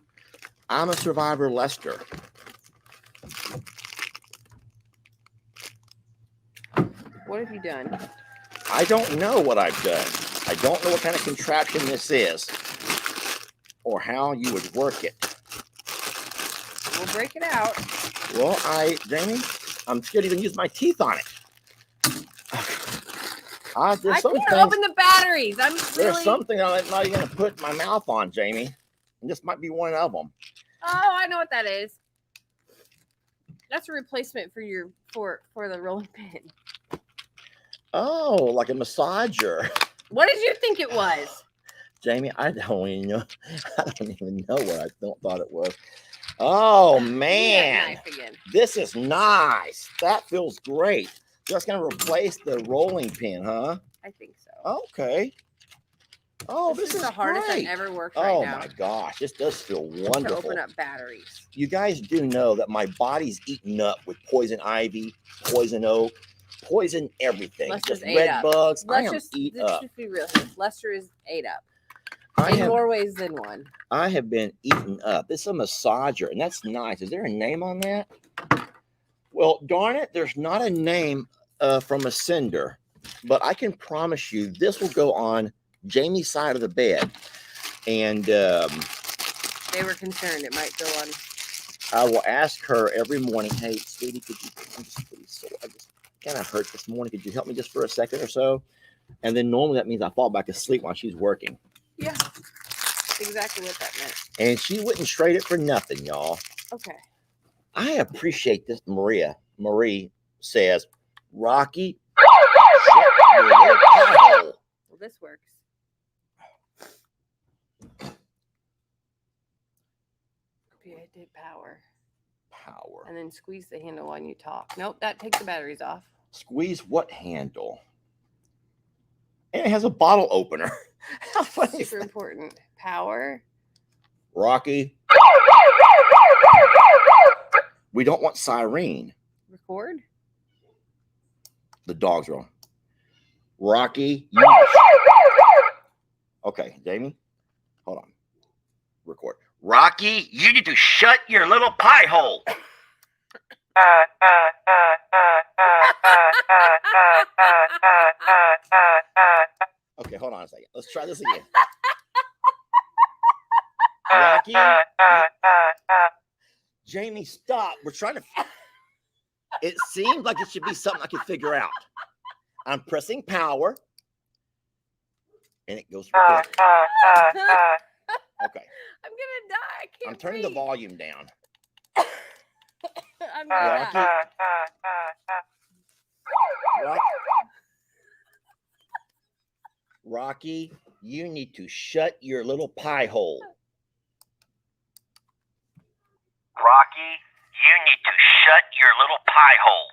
I'm a Survivor Lester.
What have you done?
I don't know what I've done. I don't know what kind of contraption this is or how you would work it.
We'll break it out.
Well, Jamie, I'm scared to even use my teeth on it.
I can't open the batteries.
There's something I'm not even going to put my mouth on, Jamie. And this might be one of them.
Oh, I know what that is. That's a replacement for your for the rolling pin.
Oh, like a massager.
What did you think it was?
Jamie, I don't even know. I don't even know what I thought it was. Oh, man.
Knife again.
This is nice. That feels great. Just going to replace the rolling pin, huh?
I think so.
Okay. Oh, this is
the hardest
great.
I've ever worked
Oh,
now.
my gosh. This does feel wonderful.
To open up batteries.
You guys do know that my body's eaten up with poison ivy, poison oak, poison everything.
Lester's
Just
ate
red
up.
bugs.
Let's
eat
let's
up.
just be real here. Lester is ate up
I
in
have,
more ways than one.
I have been eaten up. This is a massager, and that's nice. Is there a name on that? Well, darn it, there's not a name from a sender, but I can promise you this will go on Jamie's side of the bed. And
They were concerned it might go on.
I will ask her every morning, hey, sweetie, could you, I'm just pretty sore. I just kind of hurt this morning. Could you help me just for a second or so? And then normally that means I fall back asleep while she's working.
Yeah, that's exactly what that meant.
And she wouldn't trade it for nothing, y'all.
Okay.
I appreciate this. Marie says, Rocky, shut your little pie hole.
Well, this works. Did power. And then squeeze the handle when you talk. Nope, that takes the batteries off.
Squeeze what handle? And it has a bottle opener. How funny is
Super
that?
important. Power.
Rocky. We don't want siren.
Record.
The dogs are on. Rocky. Okay, Jamie. Hold on. Record. Rocky, you need to shut your little pie hole. Okay, hold on a second. Let's try this again. Rocky, Jamie, stop. We're trying to. It seems like it should be something I can figure out. I'm pressing power, and it goes. Okay.
I'm gonna die. I can't.
I'm turning the volume down.
I'm gonna
Rocky.
die.
Rocky, you need to shut your little pie hole.
Rocky, you need to shut your little pie hole.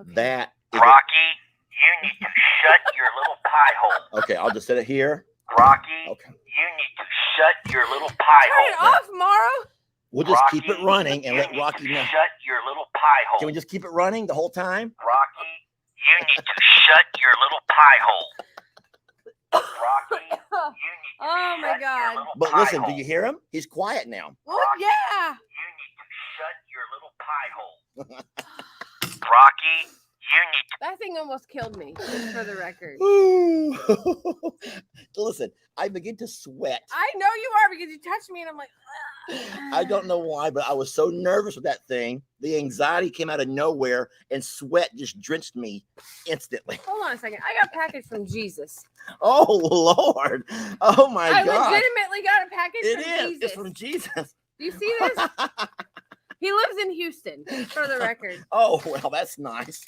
Okay.
That is
Rocky, you need to shut your little pie hole.
okay, I'll just set it here.
Rocky,
Okay.
you need to shut your little pie
Turn it
hole.
off, Morrow.
We'll just
Rocky,
keep it running and
you
let
need
Rocky
to
know.
shut your little pie hole.
Can we just keep it running the whole time?
Rocky, you need to shut your little pie hole. Rocky, you need to
Oh my
shut your
God.
little
But
pie
listen,
hole.
do you hear him? He's quiet now.
Oh yeah.
You need to shut your little pie hole. Rocky, you need to.
That thing almost killed me, just for the record.
Ooh. Listen, I begin to sweat.
I know you are because you touched me and I'm like,
I don't know why, but I was so nervous with that thing. The anxiety came out of nowhere and sweat just drenched me instantly.
Hold on a second. I got a package from Jesus.
Oh, Lord. Oh, my
I
God.
legitimately got a package
It
from
is.
Jesus.
It's from Jesus.
Do you see this? He lives in Houston, for the record.
Oh, well, that's nice.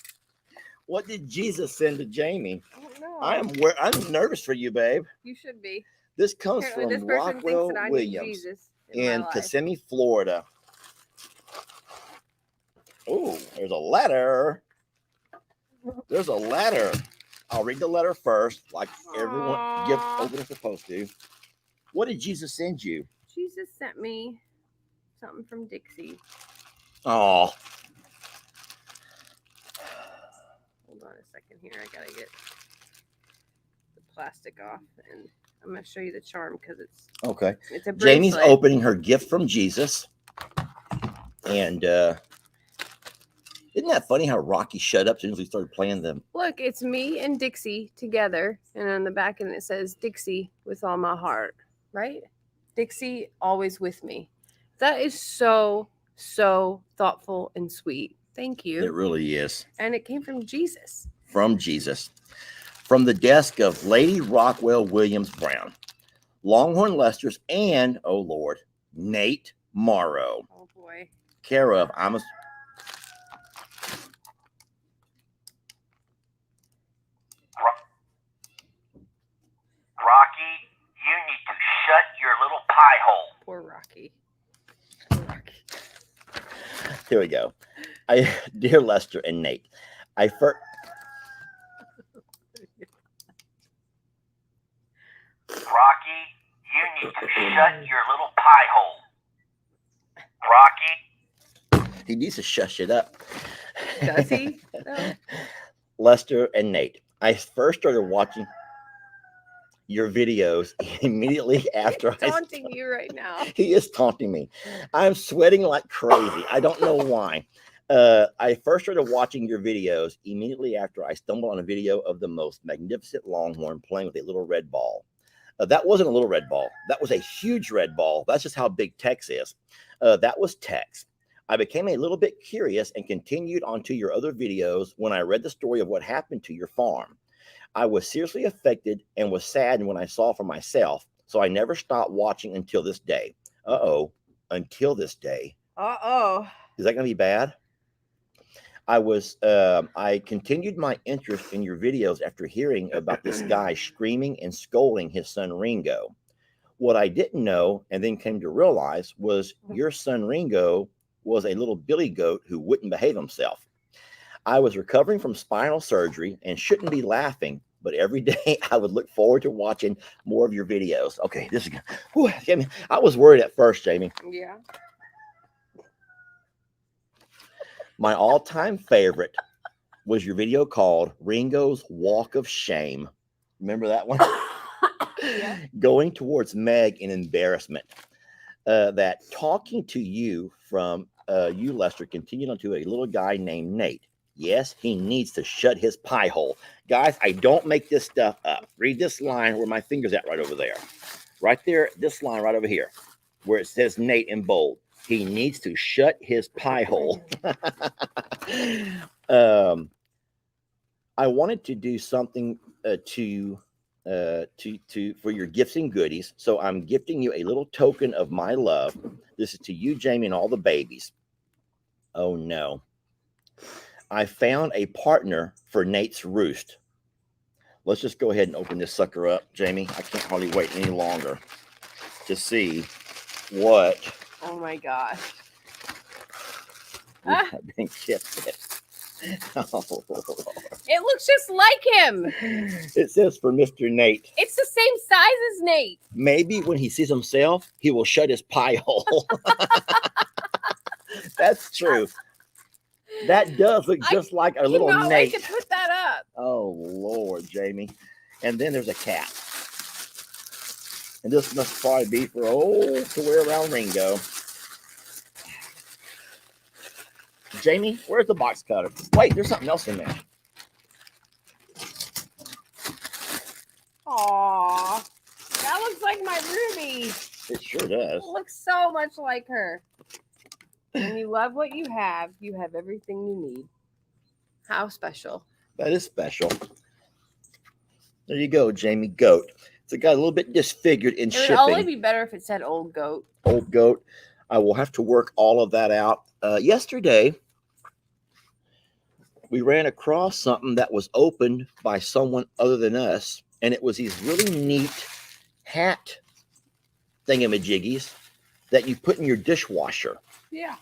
What did Jesus send to Jamie?
I don't know.
I'm nervous for you, babe.
You should be.
This comes
Apparently,
from
this person
Rockwell
thinks that I need
Williams
Jesus
in
my life.
Kissimmee, Florida. Oh, there's a letter. There's a letter. I'll read the letter first, like everyone openers supposed to. What did Jesus send you?
Jesus sent me something from Dixie.
Oh,
Hold on a second here. I gotta get the plastic off, and I'm gonna show you the charm because it's
okay.
a bracelet.
Jamie's opening her gift from Jesus. And isn't that funny how Rocky shut up as soon as we started playing them?
Look, it's me and Dixie together, and on the back end it says Dixie with all my heart, right? Dixie always with me. That is so thoughtful and sweet. Thank you.
It really is.
And it came from Jesus.
From Jesus. From the desk of Lady Rockwell Williams Brown, Longhorn Lester's, and, oh Lord, Nate Morrow.
Oh boy.
Care of,
Rocky, you need to shut your little pie hole.
Poor Rocky.
Here we go. Dear Lester and Nate,
Rocky, you need to shut your little pie hole. Rocky,
he needs to shush it up.
Does he? No.
Lester and Nate, I first started watching your videos immediately after
He's taunting you right now.
He is taunting me. I'm sweating like crazy. I don't know why. I first started watching your videos immediately after I stumbled on a video of the most magnificent longhorn playing with a little red ball. That wasn't a little red ball. That was a huge red ball. That's just how big Tex is. That was Tex. I became a little bit curious and continued onto your other videos when I read the story of what happened to your farm. I was seriously affected and was saddened when I saw for myself, so I never stopped watching until this day. Uh-oh, until this day.
Uh-oh.
Is that going to be bad? I continued my interest in your videos after hearing about this guy screaming and scolding his son Ringo. What I didn't know and then came to realize was your son Ringo was a little billy goat who wouldn't behave himself. I was recovering from spinal surgery and shouldn't be laughing, but every day I would look forward to watching more of your videos. Okay, this is whew, Jamie. I was worried at first, Jamie.
Yeah.
My all-time favorite was your video called Ringo's Walk of Shame. Remember that one?
Yeah.
Going towards Meg in embarrassment. That talking to you from you, Lester, continued on to a little guy named Nate. Yes, he needs to shut his pie hole. Guys, I don't make this stuff up. Read this line where my finger's at right over there. Right there, this line right over here, where it says Nate in bold. He needs to shut his pie hole. I wanted to do something for your gifts and goodies. So I'm gifting you a little token of my love. This is to you, Jamie, and all the babies. Oh no. I found a partner for Nate's roost. Let's just go ahead and open this sucker up, Jamie. I can't hardly wait any longer to see what
Oh my gosh.
we have been gifted. Oh, Lord.
It looks just like him.
It says for Mr. Nate.
It's the same size as Nate.
Maybe when he sees himself, he will shut his pie hole. That's true. That does look just like a little
Nate.
Nate.
I could put that up.
Oh, Lord, Jamie. And then there's a cat. And this must probably be for to wear around Ringo. Jamie, where's the box cutter? Wait, there's something else in there.
Aw, that looks like my Ruby.
It sure does.
It looks so much like her. When you love what you have everything you need. How special.
That is special. There you go, Jamie Goat. It's got a little bit disfigured in shipping.
It would only be better if it said old goat.
Old goat. I will have to work all of that out. Yesterday, we ran across something that was opened by someone other than us, and it was these really neat hat thingamajiggies that you put in your dishwasher.
Yeah.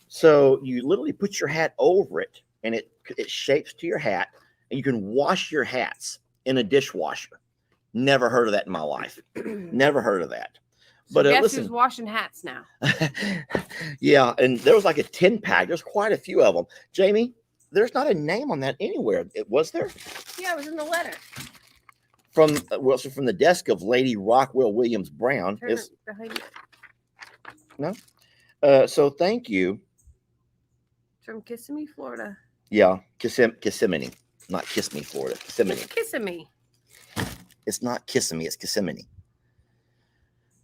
So you literally put your hat over it, and it shapes to your hat, and you can wash your hats in a dishwasher. Never heard of that in my life. Never heard of that. But
guess
listen,
who's washing hats now?
Yeah, and there was like a 10-pack. There's quite a few of them. Jamie, there's not a name on that anywhere. Was there?
Yeah, it was in the letter.
From the desk of Lady Rockwell Williams Brown.
Turn it behind you.
No. So thank you.
From Kissimmee, Florida.
Yeah, Kissimmee, not Kiss Me, Florida. Kissimmee.
It's Kissimmee.
It's not Kissimmee. It's Kissimmee.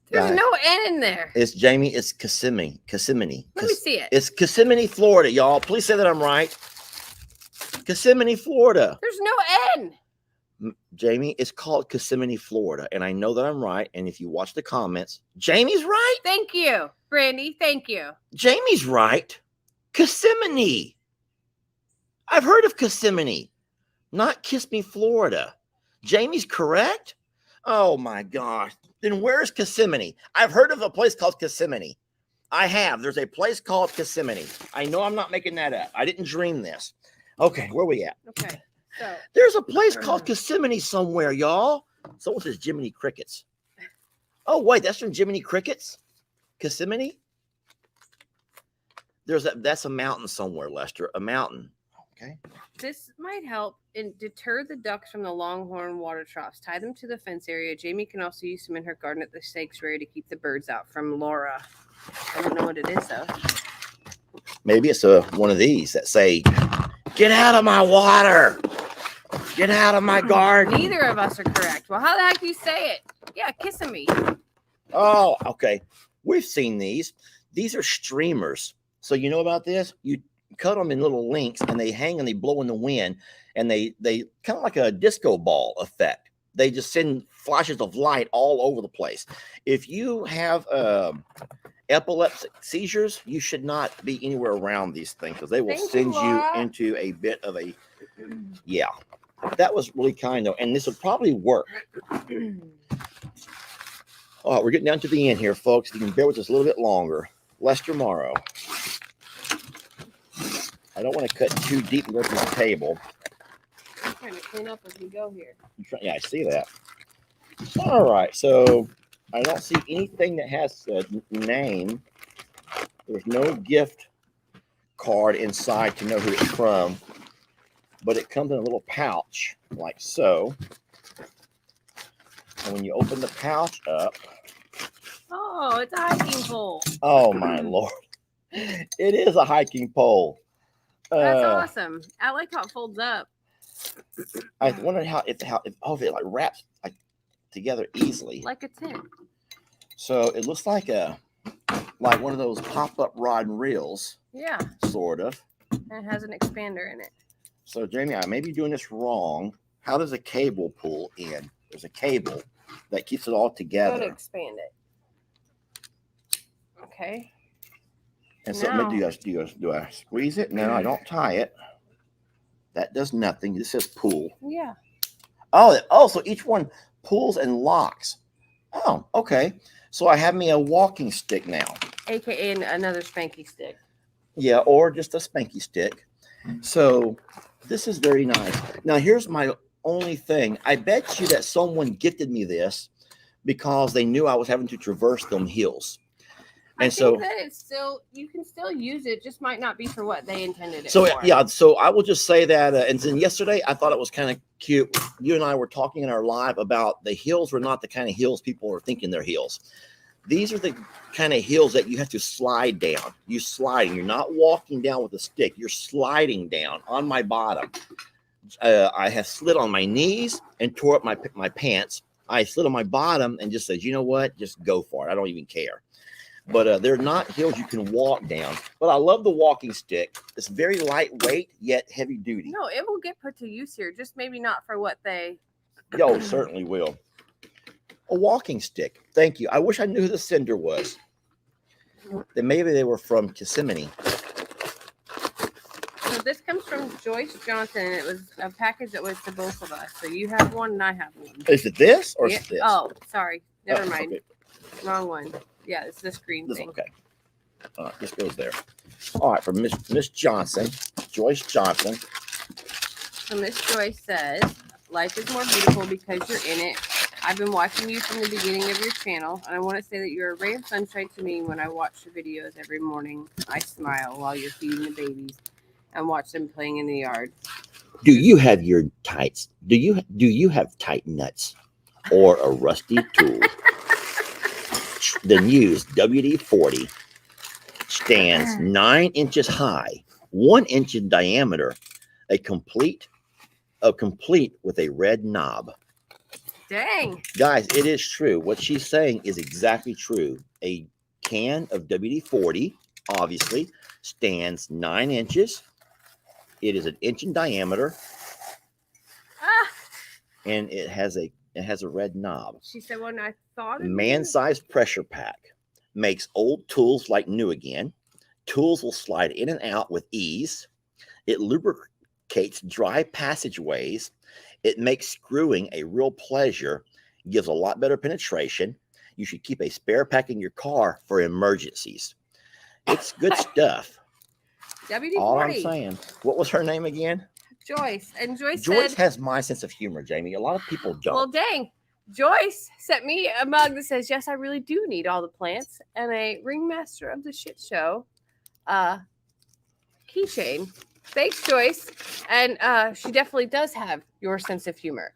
There's no N in there.
It's Jamie. It's Kissimmee. Kissimmee.
Let me see it.
It's Kissimmee, Florida, y'all. Please say that I'm right. Kissimmee, Florida.
There's no N.
Jamie, it's called Kissimmee, Florida, and I know that I'm right. And if you watch the comments, Jamie's right.
Thank you, Brandy. Thank you.
Jamie's right. Kissimmee. I've heard of Kissimmee, not Kiss Me, Florida. Jamie's correct. Oh my gosh. Then where's Kissimmee? I've heard of a place called Kissimmee. I have. There's a place called Kissimmee. I know I'm not making that up. I didn't dream this. Okay, where we at?
Okay. So
There's a place called Kissimmee somewhere, y'all. So what's this Jiminy Crickets? Oh, wait, that's from Jiminy Crickets? Kissimmee? That's a mountain somewhere, Lester. A mountain. Okay.
This might help and deter the ducks from the longhorn water troughs. Tie them to the fence area. Jamie can also use some in her garden at the sanctuary to keep the birds out. From Laura. I don't know what it is though.
Maybe it's one of these that say, "Get out of my water! Get out of my garden!"
Neither of us are correct. Well, how the heck do you say it? Yeah, kissing me.
Oh, okay. We've seen these. These are streamers. So you know about this? You cut them in little links and they hang and they blow in the wind, and they kind of like a disco ball effect. They just send flashes of light all over the place. If you have epileptic seizures, you should not be anywhere around these things because they will send you into a bit of a, yeah. That was really kind of, and this would probably work. Oh, we're getting down to the end here, folks. You can bear with us a little bit longer. Lester Morrow. I don't want to cut too deep and go through the table.
I'm trying to clean up as we go here.
Yeah, I see that. All right, so I don't see anything that has a name. There's no gift card inside to know who it's from, but it comes in a little pouch like so. And when you open the pouch up,
oh, it's a hiking pole.
Oh my Lord, it is a hiking pole.
That's awesome. I like how it folds up.
I wonder how it like wraps like together easily,
like a tent.
So it looks like one of those pop-up rod and reels.
Yeah.
Sort of.
And it has an expander in it.
So Jamie, I may be doing this wrong. How does a cable pull in? There's a cable that keeps it all together.
Go to expand it. Okay.
And so do I squeeze it? No, I don't tie it. That does nothing. This says pull.
Yeah.
Oh, so each one pulls and locks. Oh, okay. So I have me a walking stick now.
AKA another spanky stick.
Yeah, or just a spanky stick. So this is very nice. Now here's my only thing. I bet you that someone gifted me this because they knew I was having to traverse them hills. And
I think that it's still, you can still use it, just might not be for what they intended it for.
Yeah, so I will just say that, and then yesterday I thought it was kind of cute. You and I were talking in our live about the hills were not the kind of hills people are thinking they're hills. These are the kind of hills that you have to slide down. You sliding. You're not walking down with a stick. You're sliding down on my bottom. I have slid on my knees and tore up my pants. I slid on my bottom and just said, you know what? Just go for it. I don't even care. But they're not hills you can walk down. But I love the walking stick. It's very lightweight, yet heavy duty.
No, it will get put to use here. Just maybe not for what they...
Yo, certainly will. A walking stick. Thank you. I wish I knew who the sender was. Then maybe they were from Kissimmee.
So this comes from Joyce Johnson. It was a package that was to both of us. So you have one and I have one.
Is it this or is it this?
Oh, sorry. Never mind.
Okay.
Wrong one. Yeah, it's this green thing.
Okay. All right, this goes there. All right, from Miss Johnson, Joyce Johnson.
So Miss Joyce says, life is more beautiful because you're in it. I've been watching you from the beginning of your channel, and I want to say that you're a ray of sunshine to me. When I watch your videos every morning, I smile while you're feeding the babies and watch them playing in the yard.
Do you have your tights? Do you have tight nuts or a rusty tool? The news WD-40 stands 9 inches high, 1 inch in diameter, complete with a red knob.
Dang.
Guys, it is true. What she's saying is exactly true. A can of WD-40, obviously, stands 9 inches. It is 1 inch in diameter. And it has a red knob.
She said, when I thought of
Man-sized pressure pack makes old tools like new again. Tools will slide in and out with ease. It lubricates dry passageways. It makes screwing a real pleasure. Gives a lot better penetration. You should keep a spare pack in your car for emergencies. It's good stuff.
WD-40.
All I'm saying. What was her name again?
Joyce. And Joyce
said, has my sense of humor, Jamie. A lot of people don't.
Well, dang. Joyce sent me a mug that says, yes, I really do need all the plants, and a Ringmaster of the Shit Show keychain. Thanks, Joyce. And she definitely does have your sense of humor.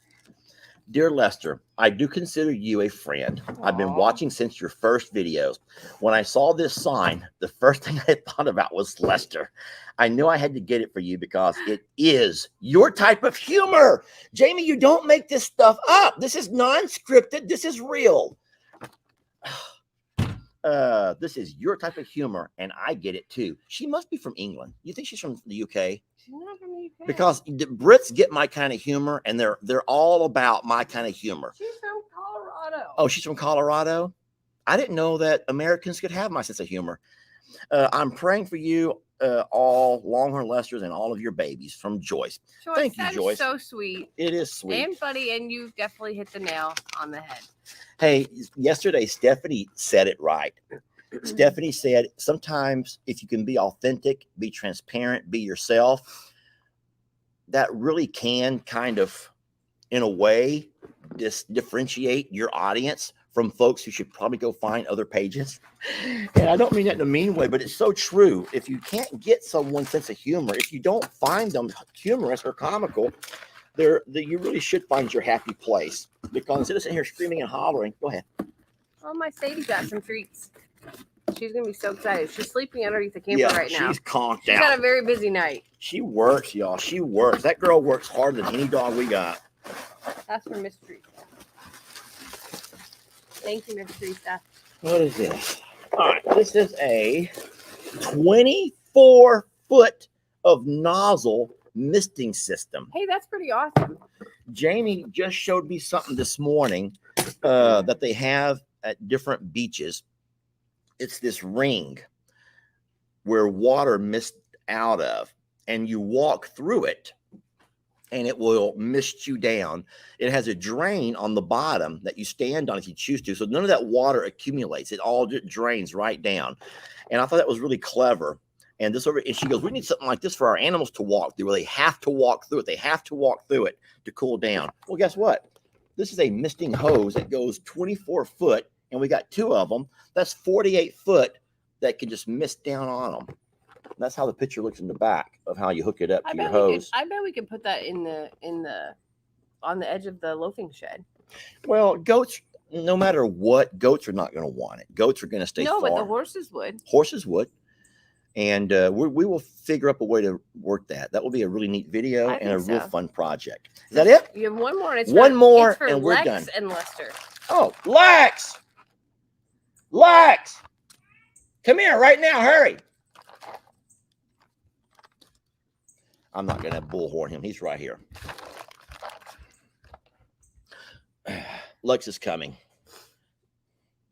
Dear Lester, I do consider you a friend. I've been
Aw.
watching since your first videos. When I saw this sign, the first thing I thought about was Lester. I knew I had to get it for you because it is your type of humor. Jamie, you don't make this stuff up. This is non-scripted. This is real. This is your type of humor, and I get it too. She must be from England. You think she's from the UK?
She's not from the UK.
Because the Brits get my kind of humor, and they're all about my kind of humor.
She's from Colorado.
Oh, she's from Colorado? I didn't know that Americans could have my sense of humor. I'm praying for you all Longhorn Lesters and all of your babies from Joyce.
Joyce,
Thank you,
that is
Joyce.
so sweet.
It is sweet.
And buddy, and you definitely hit the nail on the head.
Hey, yesterday Stephanie said it right. Stephanie said, sometimes if you can be authentic, be transparent, be yourself, that really can kind of, in a way, differentiate your audience from folks who should probably go find other pages. And I don't mean that in a mean way, but it's so true. If you can't get someone's sense of humor, if you don't find them humorous or comical, you really should find your happy place. Because instead of sitting here screaming and hollering, go ahead.
Oh, my Sadie got some treats. She's going to be so excited. She's sleeping underneath the camper right now.
She's conked
She's
out.
had a very busy night.
She works, y'all. She works. That girl works harder than any dog we got.
That's for Miss Teresa. Thank you, Miss Teresa.
What is this? All right. This is a 24-foot of nozzle misting system.
Hey, that's pretty awesome.
Jamie just showed me something this morning that they have at different beaches. It's this ring where water mist out of, and you walk through it and it will mist you down. It has a drain on the bottom that you stand on if you choose to. So none of that water accumulates. It all just drains right down. And I thought that was really clever. And she goes, we need something like this for our animals to walk through, where they have to walk through it. They have to walk through it to cool down. Well, guess what? This is a misting hose that goes 24 foot, and we got 2 of them. That's 48 foot that can just mist down on them. That's how the picture looks in the back of how you hook it up to your hose.
I bet we could put that on the edge of the loafing shed.
Well, goats, no matter what, goats are not going to want it. Goats are going to stay far.
No, but the horses would.
Horses would. And we will figure up a way to work that. That will be a really neat video and a real fun project. Is that it?
You have one more.
And we're
Lex
done.
and Lester.
Oh, Lex! Lex! Come here right now. Hurry. I'm not going to bullhorn him. He's right here. Lex is coming.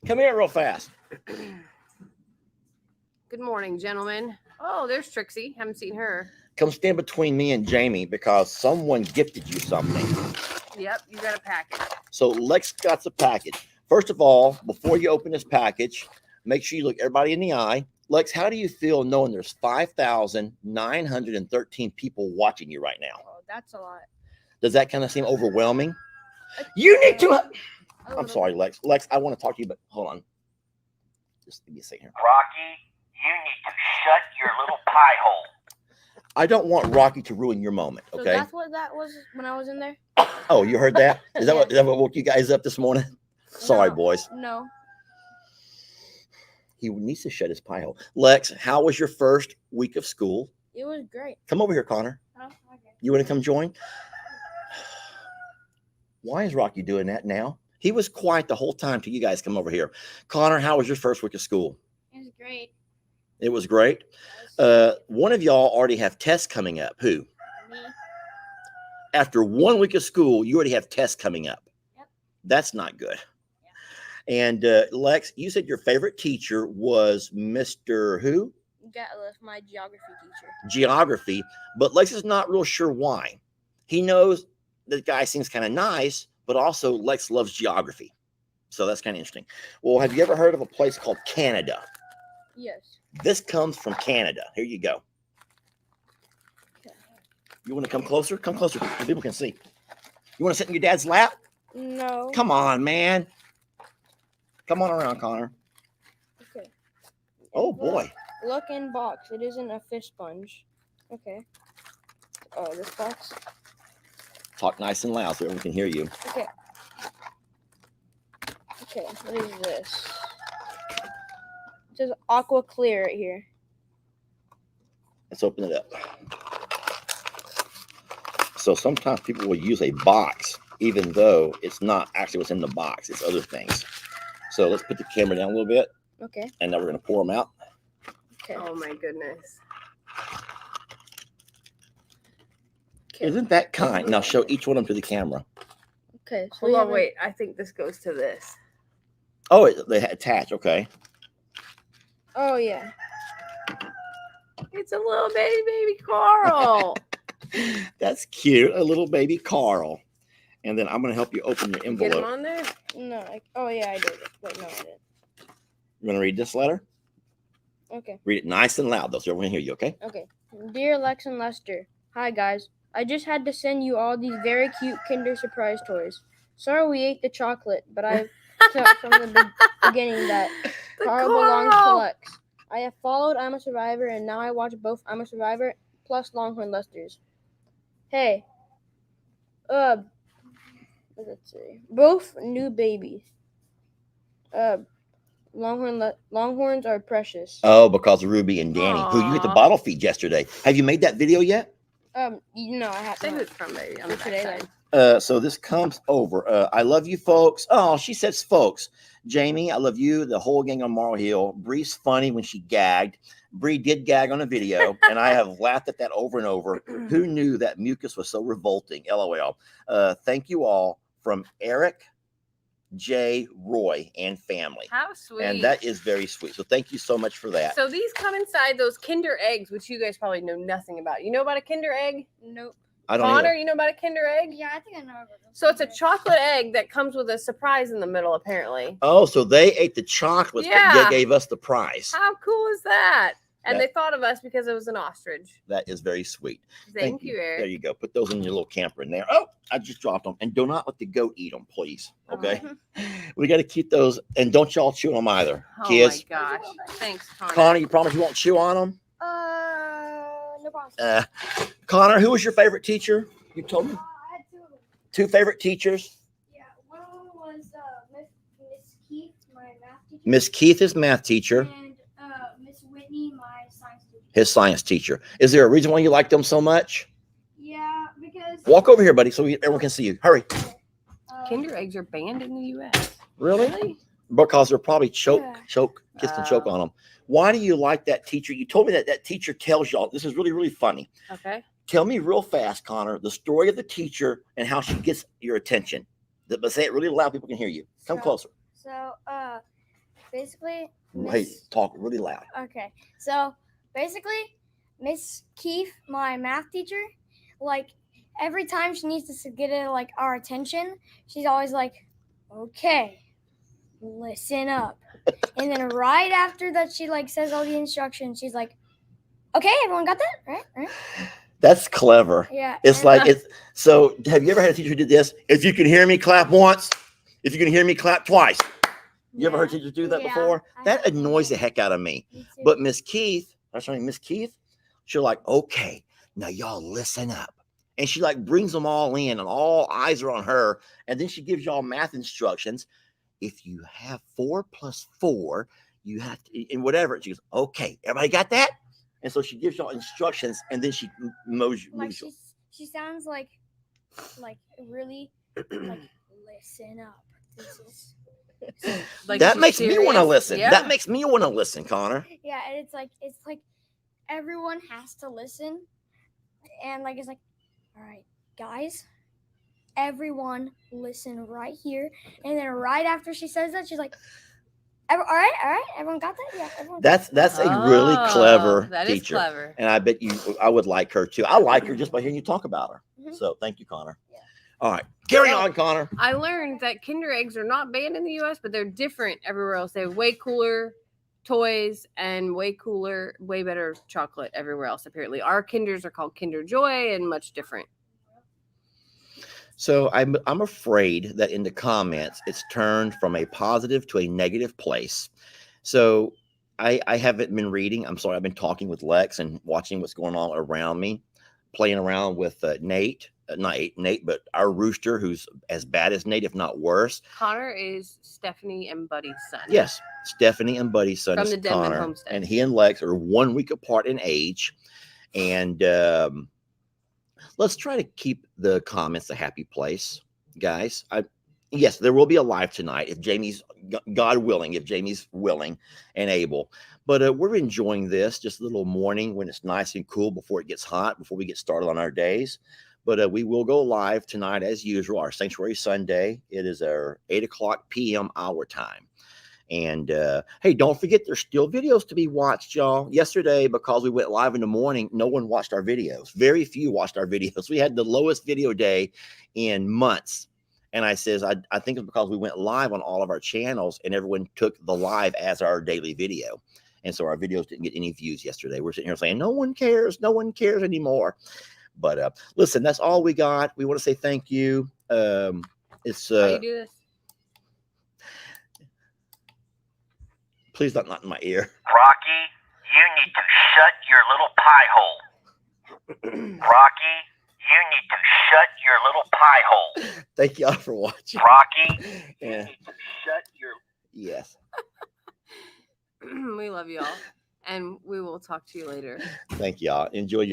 Come here real fast.
Good morning, gentlemen. Oh, there's Trixie. Haven't seen her.
Come stand between me and Jamie because someone gifted you something.
Yep, you got a package.
So Lex got the package. First of all, before you open this package, make sure you look everybody in the eye. Lex, how do you feel knowing there's 5,913 people watching you right now?
Oh, that's a lot.
Does that kind of seem overwhelming? You need to. I'm sorry, Lex. Lex, I want to talk to you, but hold on. Just give me a second here.
Rocky, you need to shut your little pie hole.
I don't want Rocky to ruin your moment,
So
okay?
that's what that was when I was in there?
Oh, you heard that? Is that what woke you guys up this morning? Sorry,
No.
boys.
No.
He needs to shut his pie hole. Lex, how was your first week of school?
It was great.
Come over here, Connor.
Oh, okay.
You want to come join? Why is Rocky doing that now? He was quiet the whole time till you guys come over here. Connor, how was your first week of school?
It was great.
It was great. One of y'all already have tests coming up. Who?
Me.
After 1 week of school, you already have tests coming up.
Yep.
That's not good. And Lex, you said your favorite teacher was Mr. Who?
Gatliff, my geography teacher.
Geography. But Lex is not real sure why. He knows the guy seems kind of nice, but also Lex loves geography. So that's kind of interesting. Well, have you ever heard of a place called Canada?
Yes.
This comes from Canada. Here you go. You want to come closer? Come closer so people can see. You want to sit in your dad's lap?
No.
Come on, man. Come on around, Connor.
Okay.
Oh, boy.
Look in box. It isn't a fish sponge. Okay. Oh, this box.
Talk nice and loud so everyone can hear you.
Okay. Okay, what is this? It says aqua clear right here.
Let's open it up. So sometimes people will use a box, even though it's not actually what's in the box. It's other things. So let's put the camera down a little bit.
Okay.
And now we're going to pour them out.
Okay.
Oh my goodness.
Isn't that kind? Now show each one of them to the camera.
Okay. So
Hold on, wait. I think this goes to this.
Oh, they attach. Okay.
Oh yeah.
It's a little baby Carl.
That's cute. A little baby Carl. And then I'm going to help you open your
Get him
envelope.
on there.
No. Oh yeah, I did. Wait, no, I didn't.
You want to read this letter?
Okay.
Read it nice and loud, though, so everyone can hear you, okay?
Okay. Dear Lex and Lester, hi guys. I just had to send you all these very cute Kinder Surprise toys. Sorry we ate the chocolate, but I thought from the beginning that
The
Carl belongs to
Carl.
Lex. I have followed I'm a Survivor, and now I watch both I'm a Survivor plus Longhorn Lesters. Hey, let's see, both new babies. Longhorns are precious.
Oh, because of Ruby and Danny, who you hit the
Aw.
bottle feed yesterday. Have you made that video yet?
No, I have
Say who
not.
it's from, baby. On the
For today,
backside.
So this comes over. I love you, folks. Oh, she says, folks. Jamie, I love you. The whole gang on Marl Hill. Bree's funny when she gagged. Bree did gag on a video, and I have laughed at that over and over. Who knew that mucus was so revolting? LOL. Thank you all from Eric, Jay, Roy, and family.
How sweet.
And that is very sweet. So thank you so much for that.
So these come inside those Kinder eggs, which you guys probably know nothing about. You know about a Kinder egg?
Nope.
I don't
Connor,
either.
you know about a Kinder egg?
Yeah, I think I know about them.
So it's a chocolate egg that comes with a surprise in the middle, apparently.
Oh, so they ate the chocolates, but
Yeah.
they gave us the prize.
How cool is that? And
That-
they thought of us because it was an ostrich.
That is very sweet.
Thank you,
There
Eric.
you go. Put those in your little camper in there. Oh, I just dropped them. And do not let the goat eat them, please. Okay. We got to keep those. And don't y'all chew them either.
Oh
Kids.
my gosh. Thanks, Connor.
Connor, you promise you won't chew on them?
No problem.
Connor, who was your favorite teacher? You told me.
I had two of them.
Two favorite teachers.
Yeah, one of them was Miss Keith, my math teacher.
Miss Keith is math teacher.
And Miss Whitney, my science teacher.
His science teacher. Is there a reason why you like them so much?
Yeah, because
Walk over here, buddy, so everyone can see you. Hurry.
Kinder eggs are banned in the U.S.
Really? Because they're probably kiss and choke
Oh.
on them. Why do you like that teacher? You told me that teacher tells y'all. This is really, really funny.
Okay.
Tell me real fast, Connor, the story of the teacher and how she gets your attention. But say it really loud, people can hear you. Come
So-
closer.
So basically
Hey, talk really loud.
Okay. So basically, Miss Keith, my math teacher, like every time she needs to get like our attention, she's always like, "Okay, listen up." And then right after that, she like says all the instructions. She's like, "Okay, everyone got that? Right?
That's clever.
Yeah."
It's
and-
like it's so. Have you ever had a teacher who did this? If you can hear me, clap once. If you can hear me, clap twice. You ever heard
Yeah.
teachers do that
Yeah,
before?
I
That
have.
annoys the heck out of me.
Me too.
But Miss Keith, Miss Keith, she'll like, okay, now y'all listen up. And she like brings them all in and all eyes are on her. And then she gives y'all math instructions. If you have 4 plus 4, you have to, and whatever. She goes, okay, everybody got that? And so she gives y'all instructions and then she moves
like
you.
she sounds like really like listen up. This is
Like
That
she's
makes me want to
serious.
listen.
Yeah.
That makes me want to listen, Connor.
yeah, and it's like everyone has to listen, and like it's like, all right, guys, everyone listen right here, and then right after she says that, she's like, all right, everyone got that? Yeah, everyone. got
That's a really clever
Oh, that is
teacher.
clever.
And I bet I would like her too. I like her just by hearing you talk about her.
Mhm.
So thank you, Connor.
Yeah.
All right. Carry
So-
on, Connor.
I learned that Kinder eggs are not banned in the U.S., but they're different everywhere else. They have way cooler toys and way cooler, way better chocolate everywhere else. Apparently, our Kinders are called Kinder Joy and much different.
So I'm afraid that in the comments it's turned from a positive to a negative place. So I haven't been reading. I'm sorry. I've been talking with Lex and watching what's going on around me. playing around with Nate. Not Nate, but our rooster, who's as bad as Nate, if not worse.
Connor is Stephanie and Buddy's son.
Yes, Stephanie and Buddy's son
From
is
the Denman
Connor,
homestead.
and he and Lex are 1 week apart in age. And let's try to keep the comments a happy place, guys. Yes, there will be a live tonight if Jamie's, God willing, if Jamie's willing and able. But we're enjoying this just a little morning when it's nice and cool before it gets hot, before we get started on our days. But we will go live tonight as usual, our Sanctuary Sunday. It is our 8:00 p.m. our time. And hey, don't forget, there's still videos to be watched, y'all. Yesterday, because we went live in the morning, no one watched our videos. Very few watched our videos. We had the lowest video day in months. And I says, I think it's because we went live on all of our channels and everyone took the live as our daily video. And so our videos didn't get any views yesterday. We're sitting here saying, no one cares anymore. But listen, that's all we got. We want to say thank you. It's
How you do this?
Please not in my ear.
Rocky, you need to shut your little pie hole. Rocky, you need to shut your little pie hole.
Thank y'all for watching.
Rocky, you
Yeah.
need to shut your...
Yes.
We love y'all. And we will talk to you later.
Thank y'all. Enjoy your